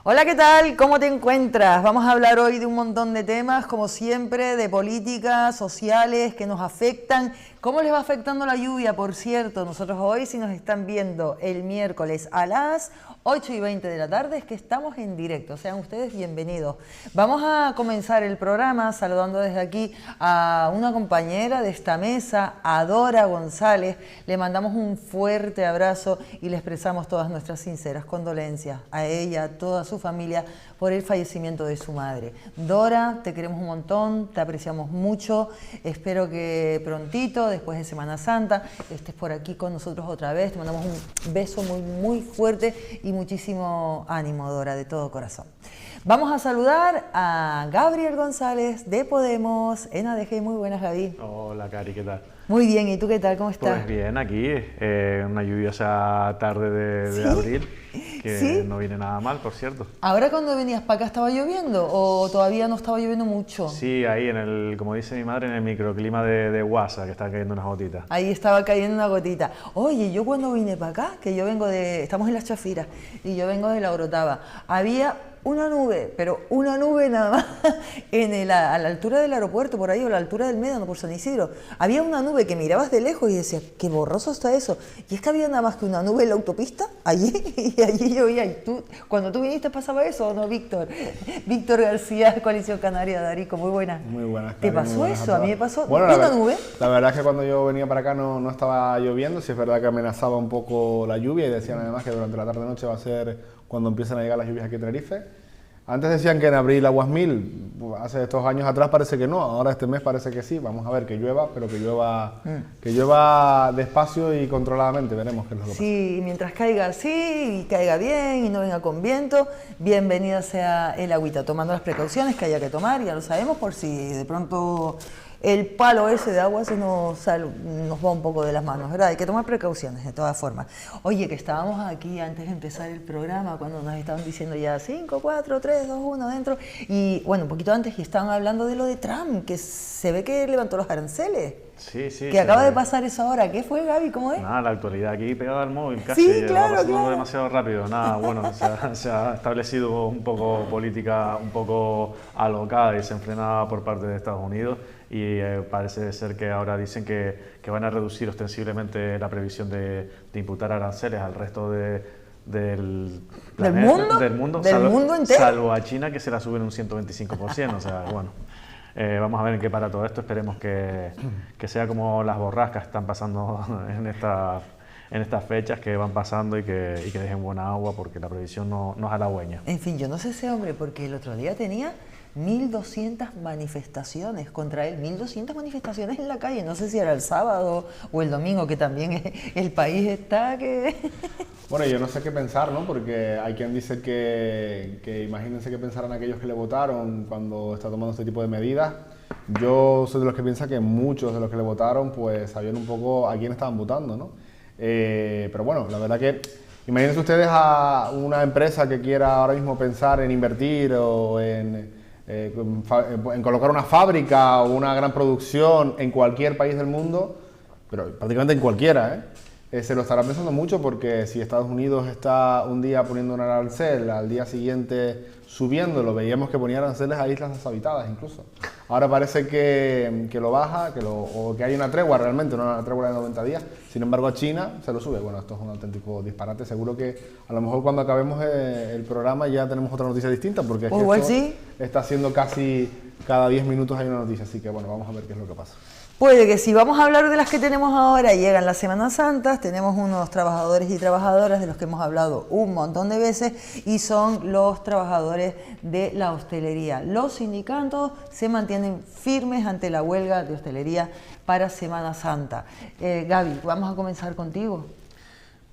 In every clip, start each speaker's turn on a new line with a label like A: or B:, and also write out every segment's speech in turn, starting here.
A: Hola, ¿qué tal? ¿Cómo te encuentras? Vamos a hablar hoy de un montón de temas, como siempre, de políticas sociales que nos afectan. ¿Cómo les va afectando la lluvia? Por cierto, nosotros hoy, si nos están viendo el miércoles a las 8:20 de la tarde, es que estamos en directo. Sean ustedes bienvenidos. Vamos a comenzar el programa saludando desde aquí a una compañera de esta mesa, a Dora González. Le mandamos un fuerte abrazo y le expresamos todas nuestras sinceras condolencias a ella, a toda su familia, por el fallecimiento de su madre. Dora, te queremos un montón, te apreciamos mucho. Espero que prontito, después de Semana Santa, estés por aquí con nosotros otra vez. Te mandamos un beso muy, muy fuerte y muchísimo ánimo, Dora, de todo corazón. Vamos a saludar a Gabriel González de Podemos en ADG. Muy buenas, Gaby.
B: Hola, Cari, ¿qué tal?
A: Muy bien, ¿y tú qué tal? ¿Cómo estás?
B: Pues bien, aquí, una lluviosa tarde de abril, que
A: ¿Sí?
B: no viene nada mal, por cierto.
A: ¿Ahora cuando venías para acá estaba lloviendo o todavía no estaba lloviendo mucho?
B: Sí, ahí como dice mi madre, en el microclima de Guasa, que están cayendo unas gotitas.
A: Ahí estaba cayendo una gotita. Oye, yo cuando vine para acá, que yo vengo estamos en Las Chafiras, y yo vengo de La Orotava, había una nube, pero una nube nada más, a la altura del aeropuerto, por ahí, o a la altura del Médano, por San Isidro. Había una nube que mirabas de lejos y decías, qué borroso está eso. Y es que había nada más que una nube en la autopista, allí, y allí llovía. Y cuando tú viniste pasaba eso, ¿o no, Víctor? Víctor García, Coalición Canaria, Darico, muy buena.
C: Muy buenas.
A: ¿Te pasó eso? A mí me pasó
C: bueno,
A: una nube.
C: La verdad es que cuando yo venía para acá no estaba lloviendo, sí es verdad que amenazaba un poco la lluvia y decían además que durante la tarde-noche va a ser cuando empiezan a llegar las lluvias aquí en Tenerife. Antes decían que en abril aguas mil, hace estos años atrás parece que no, ahora este mes parece que sí. Vamos a ver que llueva, pero que llueva despacio y controladamente, veremos qué es lo que pasa.
A: Sí, mientras caiga así y caiga bien y no venga con viento, bienvenida sea el agüita, tomando las precauciones que haya que tomar, ya lo sabemos, por si de pronto el palo ese de agua se nos va un poco de las manos, ¿verdad? Hay que tomar precauciones de todas formas. Oye, que estábamos aquí antes de empezar el programa, cuando nos estaban diciendo ya 5, 4, 3, 2, 1 dentro, y bueno, un poquito antes, y estaban hablando de lo de Trump, que se ve que levantó los aranceles.
B: Sí, sí.
A: Que acaba de pasar eso ahora. ¿Qué fue, Gaby? ¿Cómo es?
B: Nada, la actualidad aquí pegada al móvil casi,
A: Sí,
B: va
A: claro,
B: pasando
A: claro.
B: demasiado rápido. Nada, bueno, se ha establecido un poco política un poco alocada y desenfrenada por parte de Estados Unidos y parece ser que ahora dicen que van a reducir ostensiblemente la previsión de imputar aranceles al resto del mundo
A: entero,
B: salvo a China, que se la suben un 125%, o sea, bueno. Vamos a ver en qué para todo esto, esperemos que sea como las borrascas que están pasando en estas fechas, que van pasando y que dejen buena agua, porque la previsión no es halagüeña.
A: En fin, yo no sé ese hombre, porque el otro día tenía 1.200 manifestaciones contra él, 1.200 manifestaciones en la calle, no sé si era el sábado o el domingo, que también el país está que...
C: Bueno, yo no sé qué pensar, ¿no? Porque hay quien dice que imagínense qué pensarán aquellos que le votaron cuando está tomando este tipo de medidas. Yo soy de los que piensa que muchos de los que le votaron pues sabían un poco a quién estaban votando, ¿no? Pero bueno, la verdad que imagínense ustedes a una empresa que quiera ahora mismo pensar en invertir o en colocar una fábrica o una gran producción en cualquier país del mundo, pero prácticamente en cualquiera, se lo estará pensando mucho, porque si Estados Unidos está un día poniendo un arancel, al día siguiente subiéndolo, veíamos que ponía aranceles a islas deshabitadas incluso. Ahora parece que lo baja, o que hay una tregua realmente, una tregua de 90 días, sin embargo a China se lo sube. Bueno, esto es un auténtico disparate, seguro que a lo mejor cuando acabemos el programa ya tenemos otra noticia distinta, porque es que
A: igual
C: esto
A: sí.
C: está haciendo casi cada 10 minutos hay una noticia, así que bueno, vamos a ver qué es lo que pasa.
A: Puede que si vamos a hablar de las que tenemos ahora, llegan las Semanas Santas, tenemos unos trabajadores y trabajadoras de los que hemos hablado un montón de veces, y son los trabajadores de la hostelería. Los sindicatos se mantienen firmes ante la huelga de hostelería para Semana Santa. Gaby, vamos a comenzar contigo.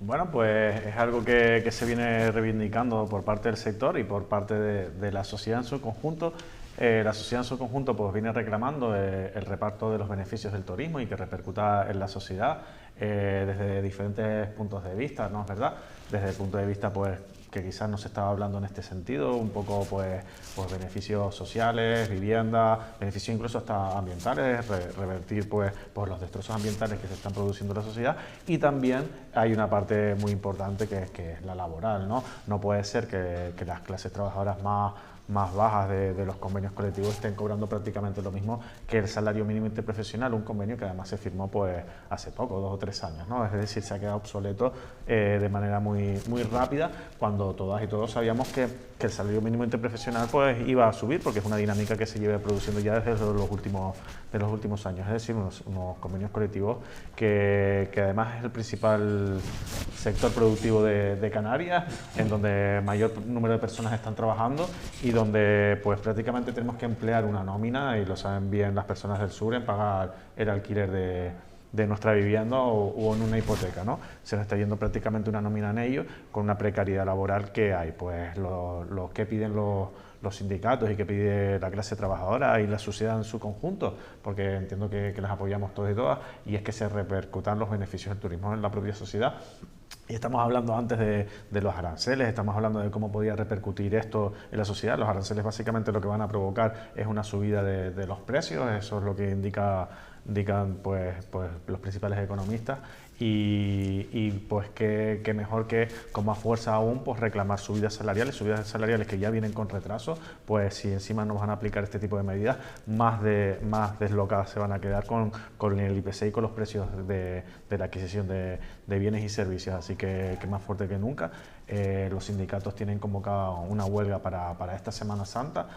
B: Bueno, pues es algo que se viene reivindicando por parte del sector y por parte de la sociedad en su conjunto. La sociedad en su conjunto pues viene reclamando el reparto de los beneficios del turismo y que repercuta en la sociedad desde diferentes puntos de vista, ¿no es verdad? Desde el punto de vista pues que quizás no se estaba hablando en este sentido, un poco pues beneficios sociales, vivienda, beneficios incluso hasta ambientales, revertir pues los destrozos ambientales que se están produciendo en la sociedad, y también hay una parte muy importante que es la laboral, ¿no? No puede ser que las clases trabajadoras más bajas de los convenios colectivos estén cobrando prácticamente lo mismo que el salario mínimo interprofesional, un convenio que además se firmó pues hace poco, 2 o 3 años, ¿no? Es decir, se ha quedado obsoleto de manera muy rápida, cuando todas y todos sabíamos que el salario mínimo interprofesional pues iba a subir, porque es una dinámica que se lleva produciendo ya desde los últimos años, es decir, unos convenios colectivos que además es el principal sector productivo de Canarias, en donde mayor número de personas están trabajando y donde pues prácticamente tenemos que emplear una nómina, y lo saben bien las personas del sur, en pagar el alquiler de nuestra vivienda o en una hipoteca, ¿no? Se nos está yendo prácticamente una nómina en ello, con una precariedad laboral que hay, pues lo que piden los sindicatos y que pide la clase trabajadora y la sociedad en su conjunto, porque entiendo que las apoyamos todos y todas, y es que se repercutan los beneficios del turismo en la propia sociedad. Y estamos hablando antes de los aranceles, estamos hablando de cómo podía repercutir esto en la sociedad. Los aranceles básicamente lo que van a provocar es una subida de los precios, eso es lo que indican pues los principales economistas, y pues que mejor que con más fuerza aún pues reclamar subidas salariales que ya vienen con retraso, pues si encima nos van a aplicar este tipo de medidas, más deslocadas se van a quedar con el IPC y con los precios de la adquisición de bienes y servicios, así que más fuerte que nunca. Los sindicatos tienen convocado una huelga para esta Semana Santa,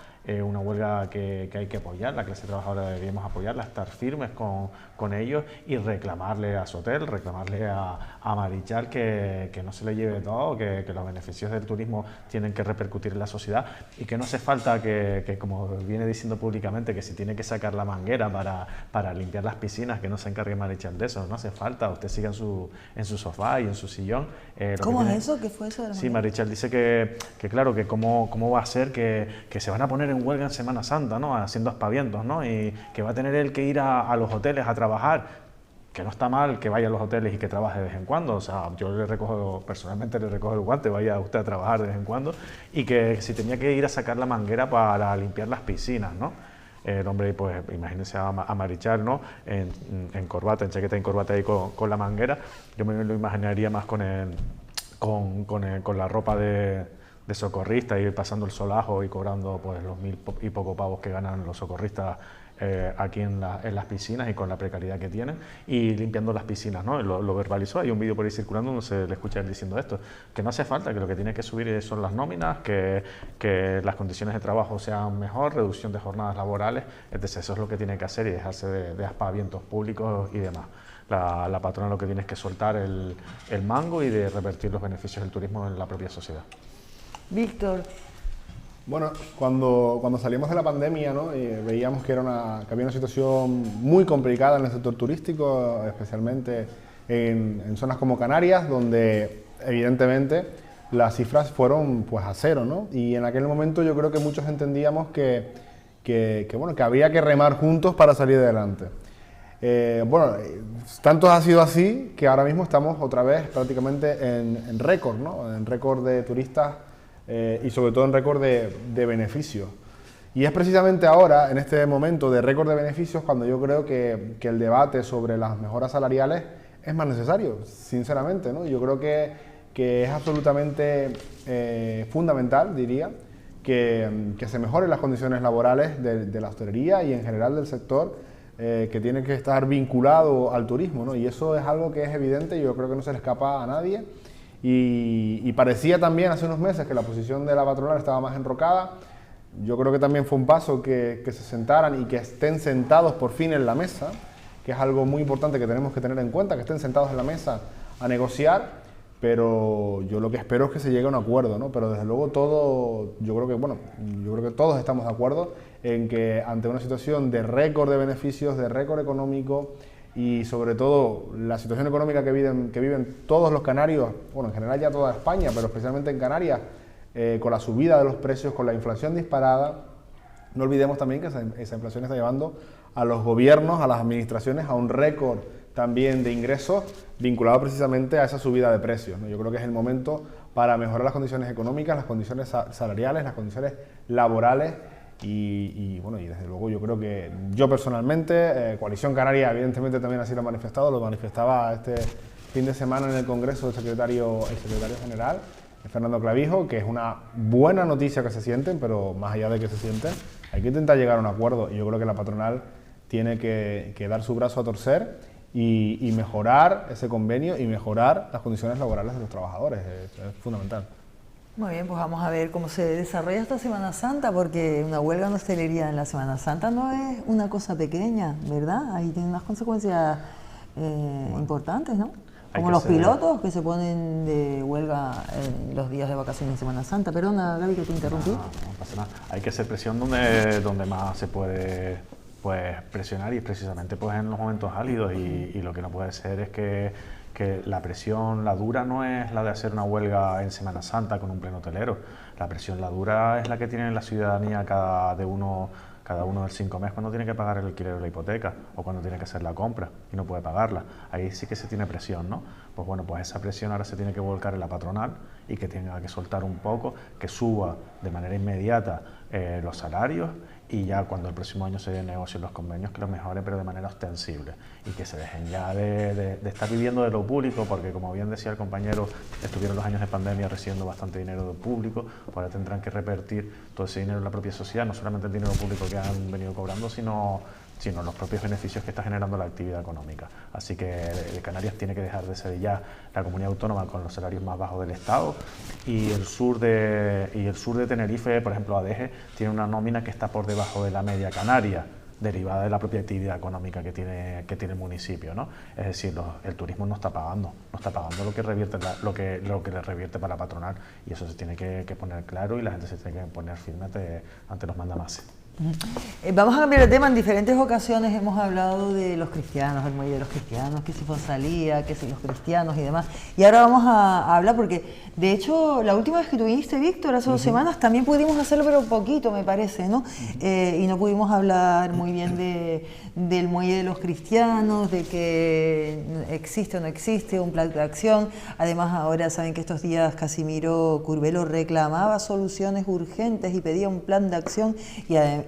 B: una huelga que hay que apoyar, la clase trabajadora deberíamos apoyarla, estar firmes con ellos y reclamarle a Sotel, reclamarle a Marichal que no se le lleve todo, que los beneficios del turismo tienen que repercutir en la sociedad, y que no hace falta que como viene diciendo públicamente, que si tiene que sacar la manguera para limpiar las piscinas, que no se encargue Marichal de eso, no hace falta, usted siga en su sofá y en su sillón.
A: ¿Cómo es eso? ¿Qué fue eso?
B: Sí, Marichal dice que claro, que cómo va a ser que se van a poner en huelga en Semana Santa, ¿no? Haciendo aspavientos, ¿no? Y que va a tener él que ir a los hoteles a trabajar, que no está mal que vaya a los hoteles y que trabaje de vez en cuando, o sea, yo personalmente le recojo el guante, vaya usted a trabajar de vez en cuando, y que si tenía que ir a sacar la manguera para limpiar las piscinas, ¿no? El hombre, pues imagínense a Marichal, ¿no? En corbata, en chaqueta y en corbata ahí con la manguera. Yo me lo imaginaría más con la ropa de socorrista, ir pasando el solajo y cobrando pues los 1000 y poco pavos que ganan los socorristas aquí en las piscinas, y con la precariedad que tienen, y limpiando las piscinas, ¿no? Lo verbalizó, hay un vídeo por ahí circulando donde se le escucha él diciendo esto, que no hace falta, que lo que tiene que subir son las nóminas, que las condiciones de trabajo sean mejor, reducción de jornadas laborales, entonces eso es lo que tiene que hacer, y dejarse de aspavientos públicos y demás. La patrona lo que tiene es que soltar el mango y de revertir los beneficios del turismo en la propia sociedad.
A: Víctor.
C: Bueno, cuando salimos de la pandemia, ¿no? Veíamos que había una situación muy complicada en el sector turístico, especialmente en zonas como Canarias, donde evidentemente las cifras fueron pues a cero, ¿no? Y en aquel momento yo creo que muchos entendíamos que había que remar juntos para salir adelante. Tanto ha sido así que ahora mismo estamos otra vez prácticamente en récord, ¿no? En récord de turistas y sobre todo en récord de beneficios. Y es precisamente ahora, en este momento de récord de beneficios, cuando yo creo que el debate sobre las mejoras salariales es más necesario, sinceramente, ¿no? Yo creo que es absolutamente fundamental, diría, que se mejoren las condiciones laborales de la hostelería y en general del sector que tiene que estar vinculado al turismo, ¿no? Y eso es algo que es evidente y yo creo que no se le escapa a nadie. Y parecía también hace unos meses que la posición de la patronal estaba más enrocada. Yo creo que también fue un paso que se sentaran y que estén sentados por fin en la mesa, que es algo muy importante que tenemos que tener en cuenta, que estén sentados en la mesa a negociar, pero yo lo que espero es que se llegue a un acuerdo, ¿no? Pero desde luego yo creo que todos estamos de acuerdo en que ante una situación de récord de beneficios, de récord económico, y sobre todo la situación económica que viven todos los canarios, bueno, en general ya toda España, pero especialmente en Canarias, con la subida de los precios, con la inflación disparada, no olvidemos también que esa inflación está llevando a los gobiernos, a las administraciones, a un récord también de ingresos vinculado precisamente a esa subida de precios, ¿no? Yo creo que es el momento para mejorar las condiciones económicas, las condiciones salariales, las condiciones laborales y bueno, y desde luego yo creo que yo personalmente, Coalición Canaria evidentemente también así lo ha manifestado, lo manifestaba este fin de semana en el Congreso el secretario general, Fernando Clavijo, que es una buena noticia que se sienten, pero más allá de que se sienten, hay que intentar llegar a un acuerdo y yo creo que la patronal tiene que dar su brazo a torcer y mejorar ese convenio y mejorar las condiciones laborales de los trabajadores, es fundamental.
A: Muy bien, pues vamos a ver cómo se desarrolla esta Semana Santa, porque una huelga en hostelería en la Semana Santa no es una cosa pequeña, ¿verdad? Ahí tiene unas consecuencias importantes, ¿no? Como los pilotos que se ponen de huelga en los días de vacaciones en Semana Santa. Perdona, Gaby, que te interrumpí.
B: No pasa nada. Hay que hacer presión donde más se puede presionar y precisamente pues en los momentos álidos y lo que no puede ser es que la presión, la dura no es la de hacer una huelga en Semana Santa con un pleno hotelero. La presión, la dura es la que tiene la ciudadanía cada uno del 5 meses cuando tiene que pagar el alquiler de la hipoteca o cuando tiene que hacer la compra y no puede pagarla. Ahí sí que se tiene presión, ¿no? Pues bueno, pues esa presión ahora se tiene que volcar en la patronal y que tenga que soltar un poco, que suba de manera inmediata los salarios y ya cuando el próximo año se negocien los convenios que los mejore, pero de manera ostensible y que se dejen ya de estar viviendo de lo público, porque como bien decía el compañero, estuvieron los años de pandemia recibiendo bastante dinero del público, pues ahora tendrán que revertir todo ese dinero en la propia sociedad, no solamente el dinero público que han venido cobrando, sino los propios beneficios que está generando la actividad económica. Así que Canarias tiene que dejar de ser ya la comunidad autónoma con los salarios más bajos del Estado y el sur de Tenerife, por ejemplo, Adeje, tiene una nómina que está por debajo de la media canaria, derivada de la propia actividad económica que tiene el municipio, ¿no? Es decir, el turismo no está pagando lo que revierte lo que le revierte para la patronal y eso se tiene que poner claro y la gente se tiene que poner firme ante los mandamases.
A: Vamos a cambiar de tema. En diferentes ocasiones hemos hablado de los cristianos, el muelle de los cristianos, que si Fonsalía, que si los cristianos y demás. Y ahora vamos a hablar porque, de hecho, la última vez que tuviste, Víctor, hace 2 semanas, también pudimos hacerlo, pero poquito, me parece, ¿no? Y no pudimos hablar muy bien del muelle de los cristianos, de que existe o no existe un plan de acción. Además, ahora saben que estos días Casimiro Curbelo reclamaba soluciones urgentes y pedía un plan de acción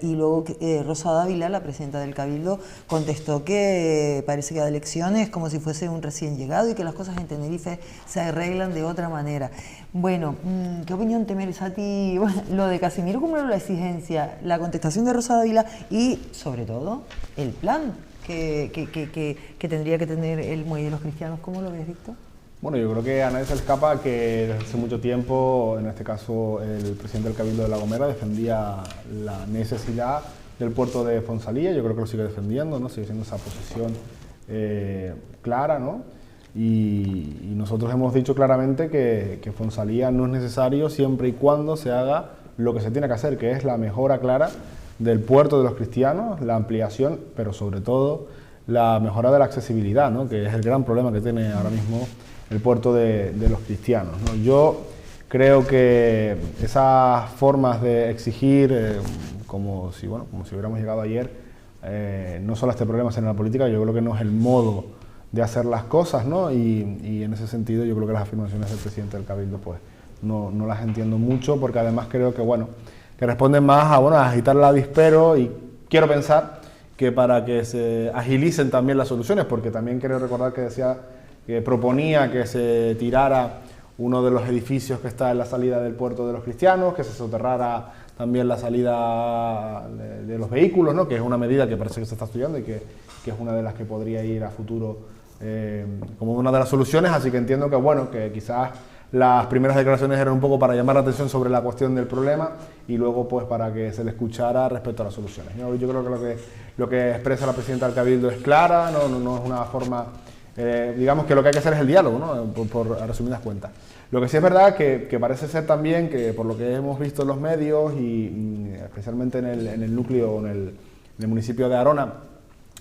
A: y luego Rosa Dávila, la presidenta del Cabildo, contestó que parece que da lecciones como si fuese un recién llegado y que las cosas en Tenerife se arreglan de otra manera. Bueno, ¿qué opinión te merece a ti? Bueno, lo de Casimiro como la exigencia, la contestación de Rosa Dávila y, sobre todo, el plan que tendría que tener el muelle de los cristianos? ¿Cómo lo ves, Víctor?
C: Bueno, yo creo que a nadie se le escapa que desde hace mucho tiempo, en este caso el presidente del Cabildo de La Gomera, defendía la necesidad del puerto de Fonsalía. Yo creo que lo sigue defendiendo, ¿no? Sigue siendo esa posición clara, ¿no? Y nosotros hemos dicho claramente que Fonsalía no es necesario siempre y cuando se haga lo que se tiene que hacer, que es la mejora clara del puerto de los cristianos, la ampliación, pero sobre todo la mejora de la accesibilidad, ¿no? Que es el gran problema que tiene ahora mismo el puerto de los cristianos, ¿no? Yo creo que esas formas de exigir, como si hubiéramos llegado ayer, no solo a este problema, sino a la política, yo creo que no es el modo de hacer las cosas, ¿no? Y en ese sentido yo creo que las afirmaciones del presidente del Cabildo pues no las entiendo mucho, porque además creo que responden más a agitar el avispero y quiero pensar que para que se agilicen también las soluciones, porque también quiero recordar que proponía que se tirara uno de los edificios que está en la salida del puerto de los cristianos, que se soterrara también la salida de los vehículos, ¿no? Que es una medida que parece que se está estudiando y que es una de las que podría ir a futuro como una de las soluciones, así que entiendo que quizás las primeras declaraciones eran un poco para llamar la atención sobre la cuestión del problema y luego pues para que se le escuchara respecto a las soluciones. Yo creo que lo que expresa la presidenta del Cabildo es clara, no es una forma, digamos que lo que hay que hacer es el diálogo, ¿no? Por resumidas cuentas. Lo que sí es verdad que parece ser también que por lo que hemos visto en los medios y especialmente en el núcleo, en el municipio de Arona,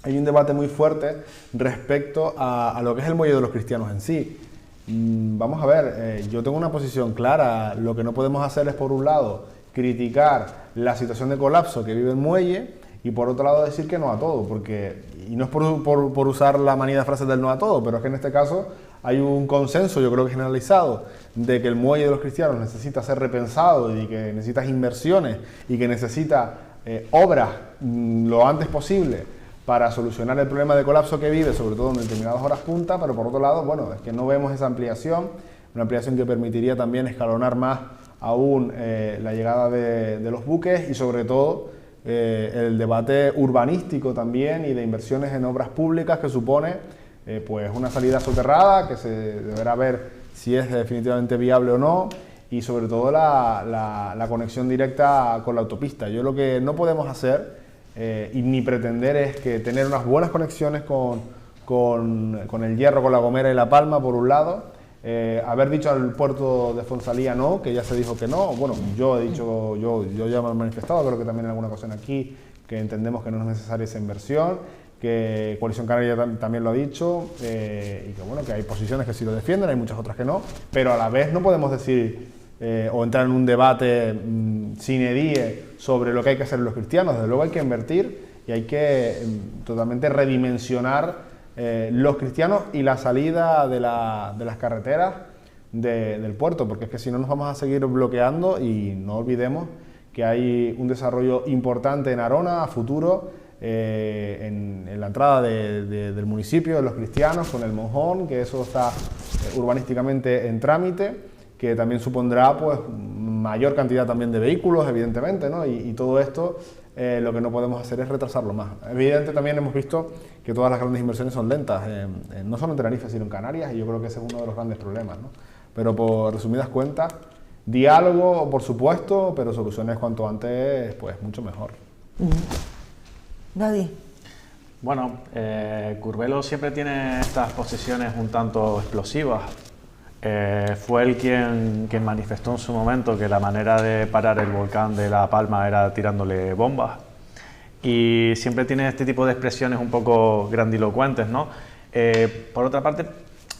C: hay un debate muy fuerte respecto a lo que es el muelle de los cristianos en sí. Vamos a ver, yo tengo una posición clara. Lo que no podemos hacer es, por un lado, criticar la situación de colapso que vive el muelle y, por otro lado, decir que no a todo, y no es por usar la manía de frases del no a todo, pero es que en este caso hay un consenso, yo creo que generalizado, de que el muelle de los Cristianos necesita ser repensado y que necesita inversiones y que necesita obras lo antes posible para solucionar el problema de colapso que vive, sobre todo en determinadas horas punta, pero por otro lado, bueno, es que no vemos esa ampliación, una ampliación que permitiría también escalonar más aún la llegada de los buques y sobre todo el debate urbanístico también y de inversiones en obras públicas que supone pues una salida soterrada que se deberá ver si es definitivamente viable o no y sobre todo la conexión directa con la autopista. Yo lo que no podemos hacer y ni pretender es que tener unas buenas conexiones con el Hierro, con La Gomera y La Palma por un lado, haber dicho al puerto de Fonsalía no, que ya se dijo que no. Bueno, yo he dicho, yo ya me he manifestado, creo que también en alguna ocasión aquí, que entendemos que no es necesaria esa inversión, que Coalición Canaria también lo ha dicho, y que bueno, que hay posiciones que sí lo defienden, hay muchas otras que no, pero a la vez no podemos decir o entrar en un debate sine die sobre lo que hay que hacer los cristianos. Desde luego hay que invertir y hay que totalmente redimensionar los cristianos y la salida de las carreteras del puerto, porque es que si no nos vamos a seguir bloqueando y no olvidemos que hay un desarrollo importante en Arona a futuro, en la entrada del municipio de los cristianos con el Monjón, que eso está urbanísticamente en trámite, que también supondrá pues mayor cantidad también de vehículos, evidentemente, ¿no? Y todo esto lo que no podemos hacer es retrasarlo más. Evidentemente también hemos visto que todas las grandes inversiones son lentas, no solo en Tenerife, sino en Canarias, y yo creo que ese es uno de los grandes problemas, ¿no? Pero por resumidas cuentas, diálogo, por supuesto, pero soluciones cuanto antes, pues mucho mejor.
A: Daddy.
B: Bueno, Curbelo siempre tiene estas posiciones un tanto explosivas. Fue él quien manifestó en su momento que la manera de parar el volcán de La Palma era tirándole bombas, y siempre tiene este tipo de expresiones un poco grandilocuentes, ¿no? Por otra parte,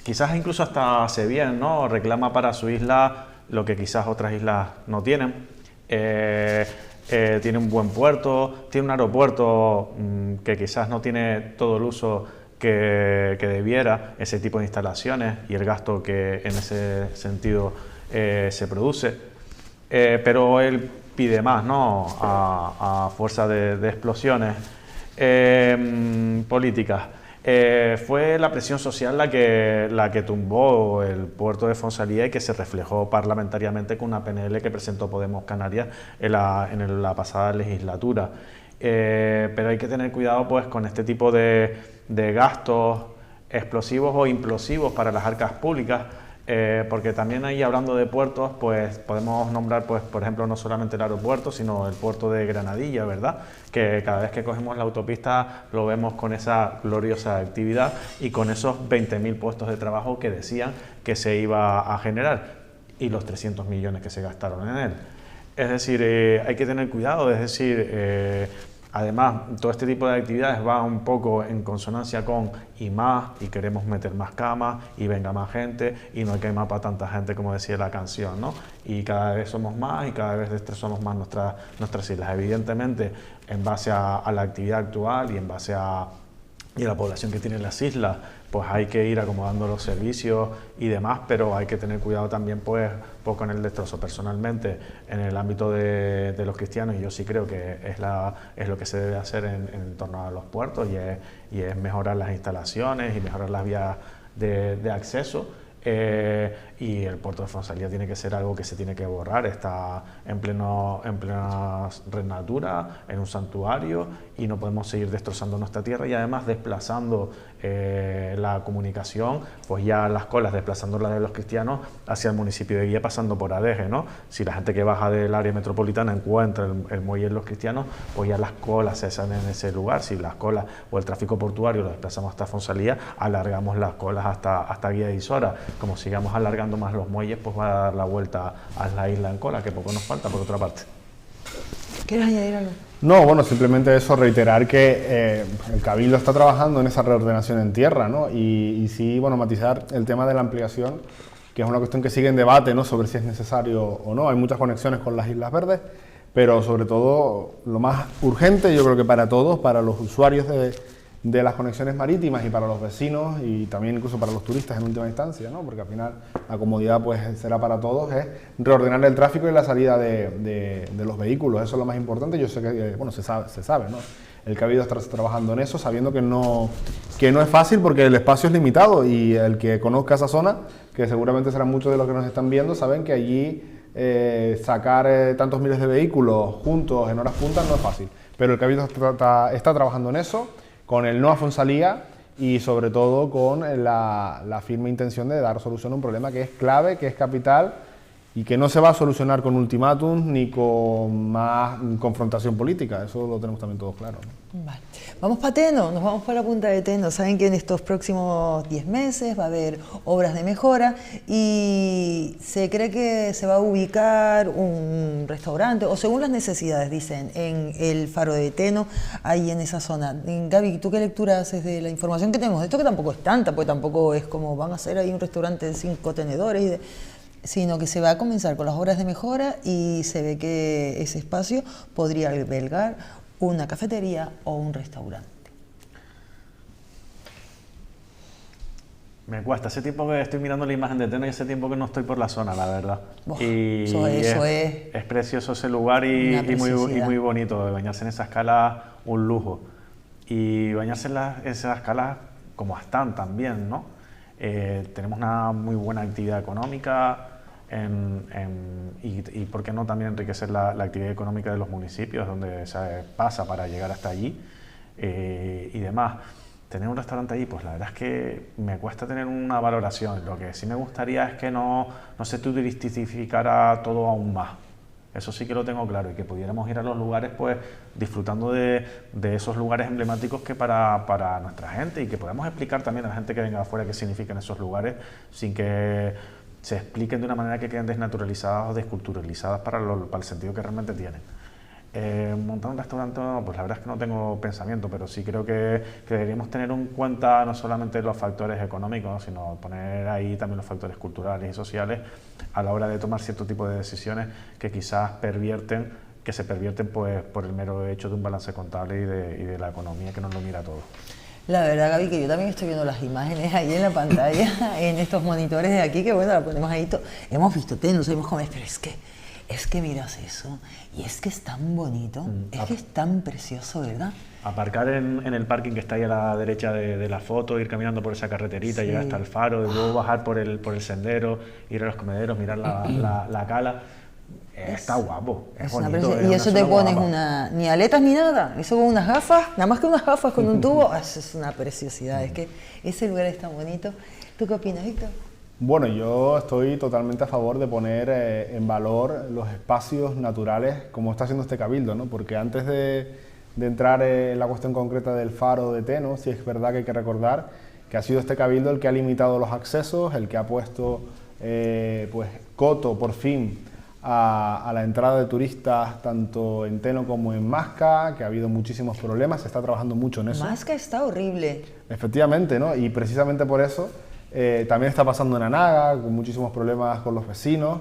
B: quizás incluso hasta hace bien, ¿no? Reclama para su isla lo que quizás otras islas no tienen. Tiene un buen puerto, tiene un aeropuerto que quizás no tiene todo el uso que debiera, ese tipo de instalaciones y el gasto que en ese sentido se produce, pero él pide más, ¿no? A fuerza de explosiones políticas. Fue la presión social la que tumbó el puerto de Fonsalía y que se reflejó parlamentariamente con una PNL que presentó Podemos Canarias en la pasada legislatura. Pero hay que tener cuidado pues con este tipo de gastos explosivos o implosivos para las arcas públicas, porque también ahí, hablando de puertos, pues podemos nombrar, pues por ejemplo, no solamente el aeropuerto, sino el puerto de Granadilla, ¿verdad? Que cada vez que cogemos la autopista lo vemos con esa gloriosa actividad y con esos 20.000 puestos de trabajo que decían que se iba a generar, y los 300 millones que se gastaron en él. Es decir, hay que tener cuidado, es decir, además, todo este tipo de actividades va un poco en consonancia con y más, y queremos meter más camas, y venga más gente, y no hay que más para tanta gente, como decía la canción, ¿no? Y cada vez somos más, y cada vez destrozamos más nuestras islas. Evidentemente, en base a la actividad actual y en base a la población que tienen las islas, pues hay que ir acomodando los servicios y demás, pero hay que tener cuidado también pues con el destrozo. Personalmente, en el ámbito de los cristianos, yo sí creo que es lo que se debe hacer en torno a los puertos, y es mejorar las instalaciones y mejorar las vías de acceso. Y el puerto de Fonsalía tiene que ser algo que se tiene que borrar. Está en plena red natura, en un santuario, y no podemos seguir destrozando nuestra tierra y además desplazando la comunicación, pues ya las colas, desplazándolas de los cristianos hacia el municipio de Guía, pasando por Adeje, ¿no? Si la gente que baja del área metropolitana encuentra el muelle de los cristianos, pues ya las colas cesan en ese lugar. Si las colas o el tráfico portuario lo desplazamos hasta Fonsalía, alargamos las colas hasta Guía de Isora. Como sigamos alargando más los muelles, pues va a dar la vuelta a la isla en cola, que poco nos falta por otra parte.
A: ¿Quieres añadir algo?
C: No, bueno, simplemente eso, reiterar que el Cabildo está trabajando en esa reordenación en tierra, ¿no? Y sí, bueno, matizar el tema de la ampliación, que es una cuestión que sigue en debate, ¿no? Sobre si es necesario o no. Hay muchas conexiones con las Islas Verdes, pero sobre todo lo más urgente, yo creo que para todos, para los usuarios de las conexiones marítimas y para los vecinos y también incluso para los turistas en última instancia, ¿no? Porque al final la comodidad pues será para todos, es reordenar el tráfico y la salida de los vehículos. Eso es lo más importante. Yo sé que, bueno, se sabe, ¿no? El Cabildo está trabajando en eso, sabiendo que no es fácil porque el espacio es limitado, y el que conozca esa zona, que seguramente serán muchos de los que nos están viendo, saben que allí sacar tantos miles de vehículos juntos en horas puntas no es fácil. Pero el Cabildo está trabajando en eso, con el no a Fonsalía y sobre todo con la firme intención de dar solución a un problema que es clave, que es capital y que no se va a solucionar con ultimátums ni con más confrontación política. Eso lo tenemos también todos claro, ¿no?
A: Vale. Vamos para Teno, nos vamos para la punta de Teno. Saben que en estos próximos 10 meses va a haber obras de mejora y se cree que se va a ubicar un restaurante, o según las necesidades, dicen, en el Faro de Teno, ahí en esa zona. Gaby, ¿tú qué lectura haces de la información que tenemos? Esto que tampoco es tanta, pues tampoco es como van a hacer ahí un restaurante de 5 tenedores, sino que se va a comenzar con las obras de mejora y se ve que ese espacio podría albergar una cafetería o un restaurante.
B: Me cuesta, hace tiempo que estoy mirando la imagen de Teno y hace tiempo que no estoy por la zona, la verdad.
A: Y
B: eso es precioso ese lugar y muy bonito. De bañarse en esa escala, un lujo. Y bañarse en esas escalas como están también, ¿no? Tenemos una muy buena actividad económica y por qué no también enriquecer la actividad económica de los municipios donde se pasa para llegar hasta allí y demás. Tener un restaurante allí, pues la verdad es que me cuesta tener una valoración. Lo que sí me gustaría es que no se turistificara todo aún más. Eso sí que lo tengo claro, y que pudiéramos ir a los lugares pues disfrutando de esos lugares emblemáticos que para nuestra gente, y que podamos explicar también a la gente que venga de afuera qué significan esos lugares sin que se expliquen de una manera que queden desnaturalizadas o desculturalizadas para el sentido que realmente tienen. Montar un restaurante, pues la verdad es que no tengo pensamiento, pero sí creo que deberíamos tener en cuenta no solamente los factores económicos, sino poner ahí también los factores culturales y sociales a la hora de tomar cierto tipo de decisiones que quizás se pervierten pues por el mero hecho de un balance contable y de la economía que no lo mira todo.
A: La verdad, Gaby, que yo también estoy viendo las imágenes ahí en la pantalla, en estos monitores de aquí, que bueno, la ponemos ahí. Hemos visto Teno, sabemos cómo es, pero es que miras eso, y es que es tan bonito, es que es tan precioso, ¿verdad?
B: Aparcar en el parking que está ahí a la derecha de la foto, ir caminando por esa carreterita, llegar hasta el faro, y luego bajar por el sendero, ir a los comederos, mirar la cala. Está guapo, es bonito.
A: Y eso te pones ni aletas ni nada, eso con unas gafas, nada más que unas gafas con un tubo, eso es una preciosidad, es que ese lugar es tan bonito. ¿Tú qué opinas, Víctor?
C: Bueno, yo estoy totalmente a favor de poner en valor los espacios naturales como está haciendo este Cabildo, ¿no? Porque antes de entrar en la cuestión concreta del Faro de Teno, sí es verdad que hay que recordar que ha sido este Cabildo el que ha limitado los accesos, el que ha puesto pues coto por fin a la entrada de turistas tanto en Teno como en Masca, que ha habido muchísimos problemas, se está trabajando mucho en eso.
A: Masca está horrible.
C: Efectivamente, ¿no? Y precisamente por eso también está pasando en Anaga, con muchísimos problemas con los vecinos.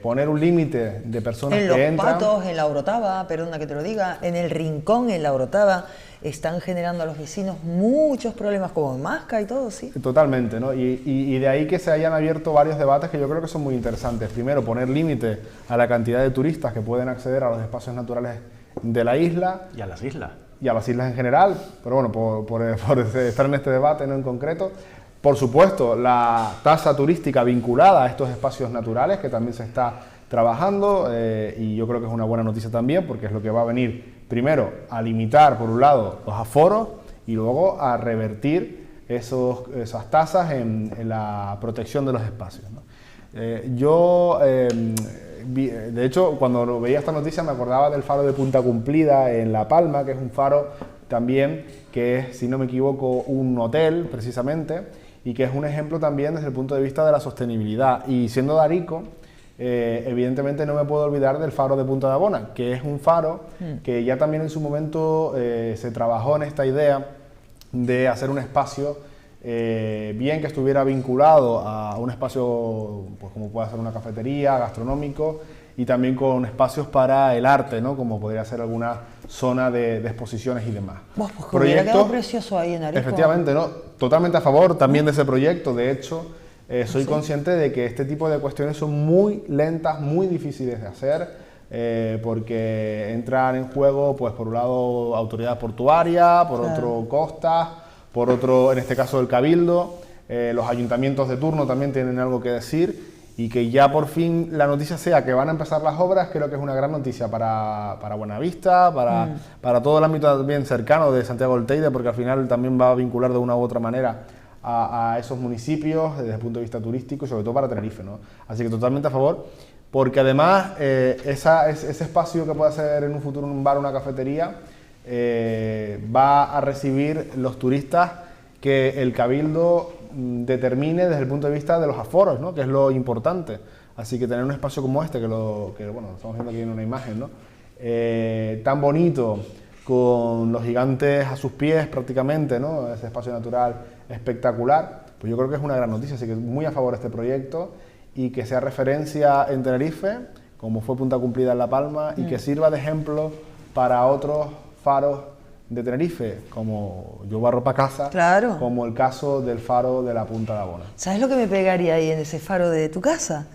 C: Poner un límite de personas que entran.
A: En Los Patos, en La Orotava, perdona que te lo diga, en El Rincón, en La Orotava, están generando a los vecinos muchos problemas, como en Masca y todo, sí.
C: Totalmente, ¿no? Y de ahí que se hayan abierto varios debates que yo creo que son muy interesantes. Primero, poner límite a la cantidad de turistas que pueden acceder a los espacios naturales de la isla.
B: Y a las islas.
C: Y a las islas en general, pero bueno, por estar en este debate, no en concreto. Por supuesto, la tasa turística vinculada a estos espacios naturales, que también se está trabajando, y yo creo que es una buena noticia también, porque es lo que va a venir, primero, a limitar, por un lado, los aforos, y luego a revertir esas tasas en la protección de los espacios, ¿no? De hecho, cuando veía esta noticia me acordaba del faro de Punta Cumplida en La Palma, que es un faro también que es, si no me equivoco, un hotel, precisamente, y que es un ejemplo también desde el punto de vista de la sostenibilidad. Y siendo de Arico, evidentemente no me puedo olvidar del faro de Punta de Abona, que es un faro que ya también en su momento se trabajó en esta idea de hacer un espacio bien que estuviera vinculado a un espacio pues como puede ser una cafetería, gastronómico, y también con espacios para el arte, ¿no? Como podría ser alguna zona de exposiciones y demás.
A: Pues que hubiera quedado precioso ahí en Arico.
C: Efectivamente, ¿no? Totalmente a favor también de ese proyecto. De hecho, soy consciente de que este tipo de cuestiones son muy lentas, muy difíciles de hacer, porque entran en juego, pues por un lado, autoridad portuaria, por otro, costas, por otro, en este caso, el Cabildo. Los ayuntamientos de turno también tienen algo que decir, y que ya por fin la noticia sea que van a empezar las obras, creo que es una gran noticia para Buenavista, para todo el ámbito también cercano de Santiago del Teide, porque al final también va a vincular de una u otra manera a esos municipios desde el punto de vista turístico y sobre todo para Tenerife, ¿no? Así que totalmente a favor, porque además ese espacio que puede ser en un futuro un bar o una cafetería va a recibir los turistas que el Cabildo determine desde el punto de vista de los aforos, ¿no? Que es lo importante. Así que tener un espacio como este, que bueno, estamos viendo aquí en una imagen, ¿no? Tan bonito, con los gigantes a sus pies prácticamente, ¿no? Ese espacio natural espectacular, pues yo creo que es una gran noticia, así que muy a favor de este proyecto y que sea referencia en Tenerife, como fue Punta Cumplida en La Palma, y que sirva de ejemplo para otros faros de Tenerife, como Yo Barro Pa' Casa,
A: claro,
C: como el caso del faro de la Punta de Abona.
A: ¿Sabes lo que me pegaría ahí en ese faro de tu casa?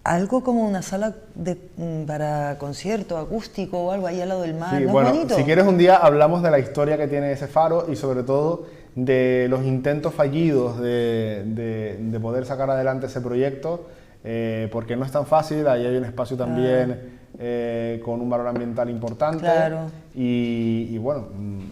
A: Algo como una sala para concierto acústico o algo ahí al lado del mar.
C: Sí,
A: ¿No
C: bueno,
A: es bonito?
C: si quieres un día hablamos de la historia que tiene ese faro y sobre todo de los intentos fallidos de poder sacar adelante ese proyecto, porque no es tan fácil. Ahí hay un espacio también con un valor ambiental importante,
A: claro.
C: Y bueno,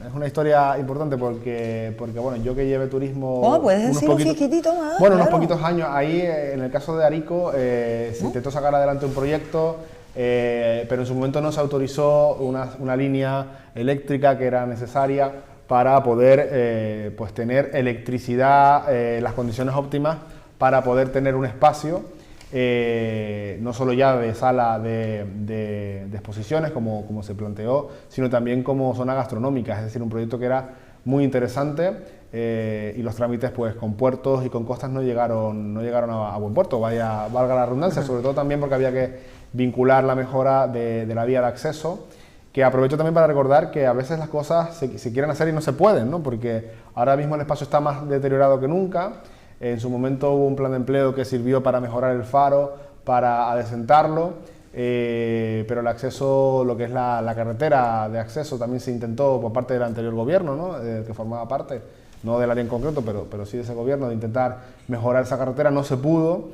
C: es una historia importante porque bueno, yo que llevé turismo
A: puedes decir un chiquitito más,
C: bueno,
A: claro,
C: unos poquitos años, ahí en el caso de Arico se intentó sacar adelante un proyecto, pero en su momento no se autorizó una línea eléctrica que era necesaria para poder pues tener electricidad, las condiciones óptimas para poder tener un espacio, no solo ya de sala de exposiciones como se planteó, sino también como zona gastronómica, es decir, un proyecto que era muy interesante, y los trámites pues con puertos y con costas no llegaron a buen puerto, valga la redundancia, sobre todo también porque había que vincular la mejora de la vía de acceso, que aprovecho también para recordar que a veces las cosas se quieren hacer y no se pueden, ¿no? Porque ahora mismo el espacio está más deteriorado que nunca. En su momento hubo un plan de empleo que sirvió para mejorar el faro, para adecentarlo, pero el acceso, lo que es la carretera de acceso, también se intentó por parte del anterior gobierno, ¿no? Que formaba parte, no del área en concreto, pero sí de ese gobierno, de intentar mejorar esa carretera, no se pudo.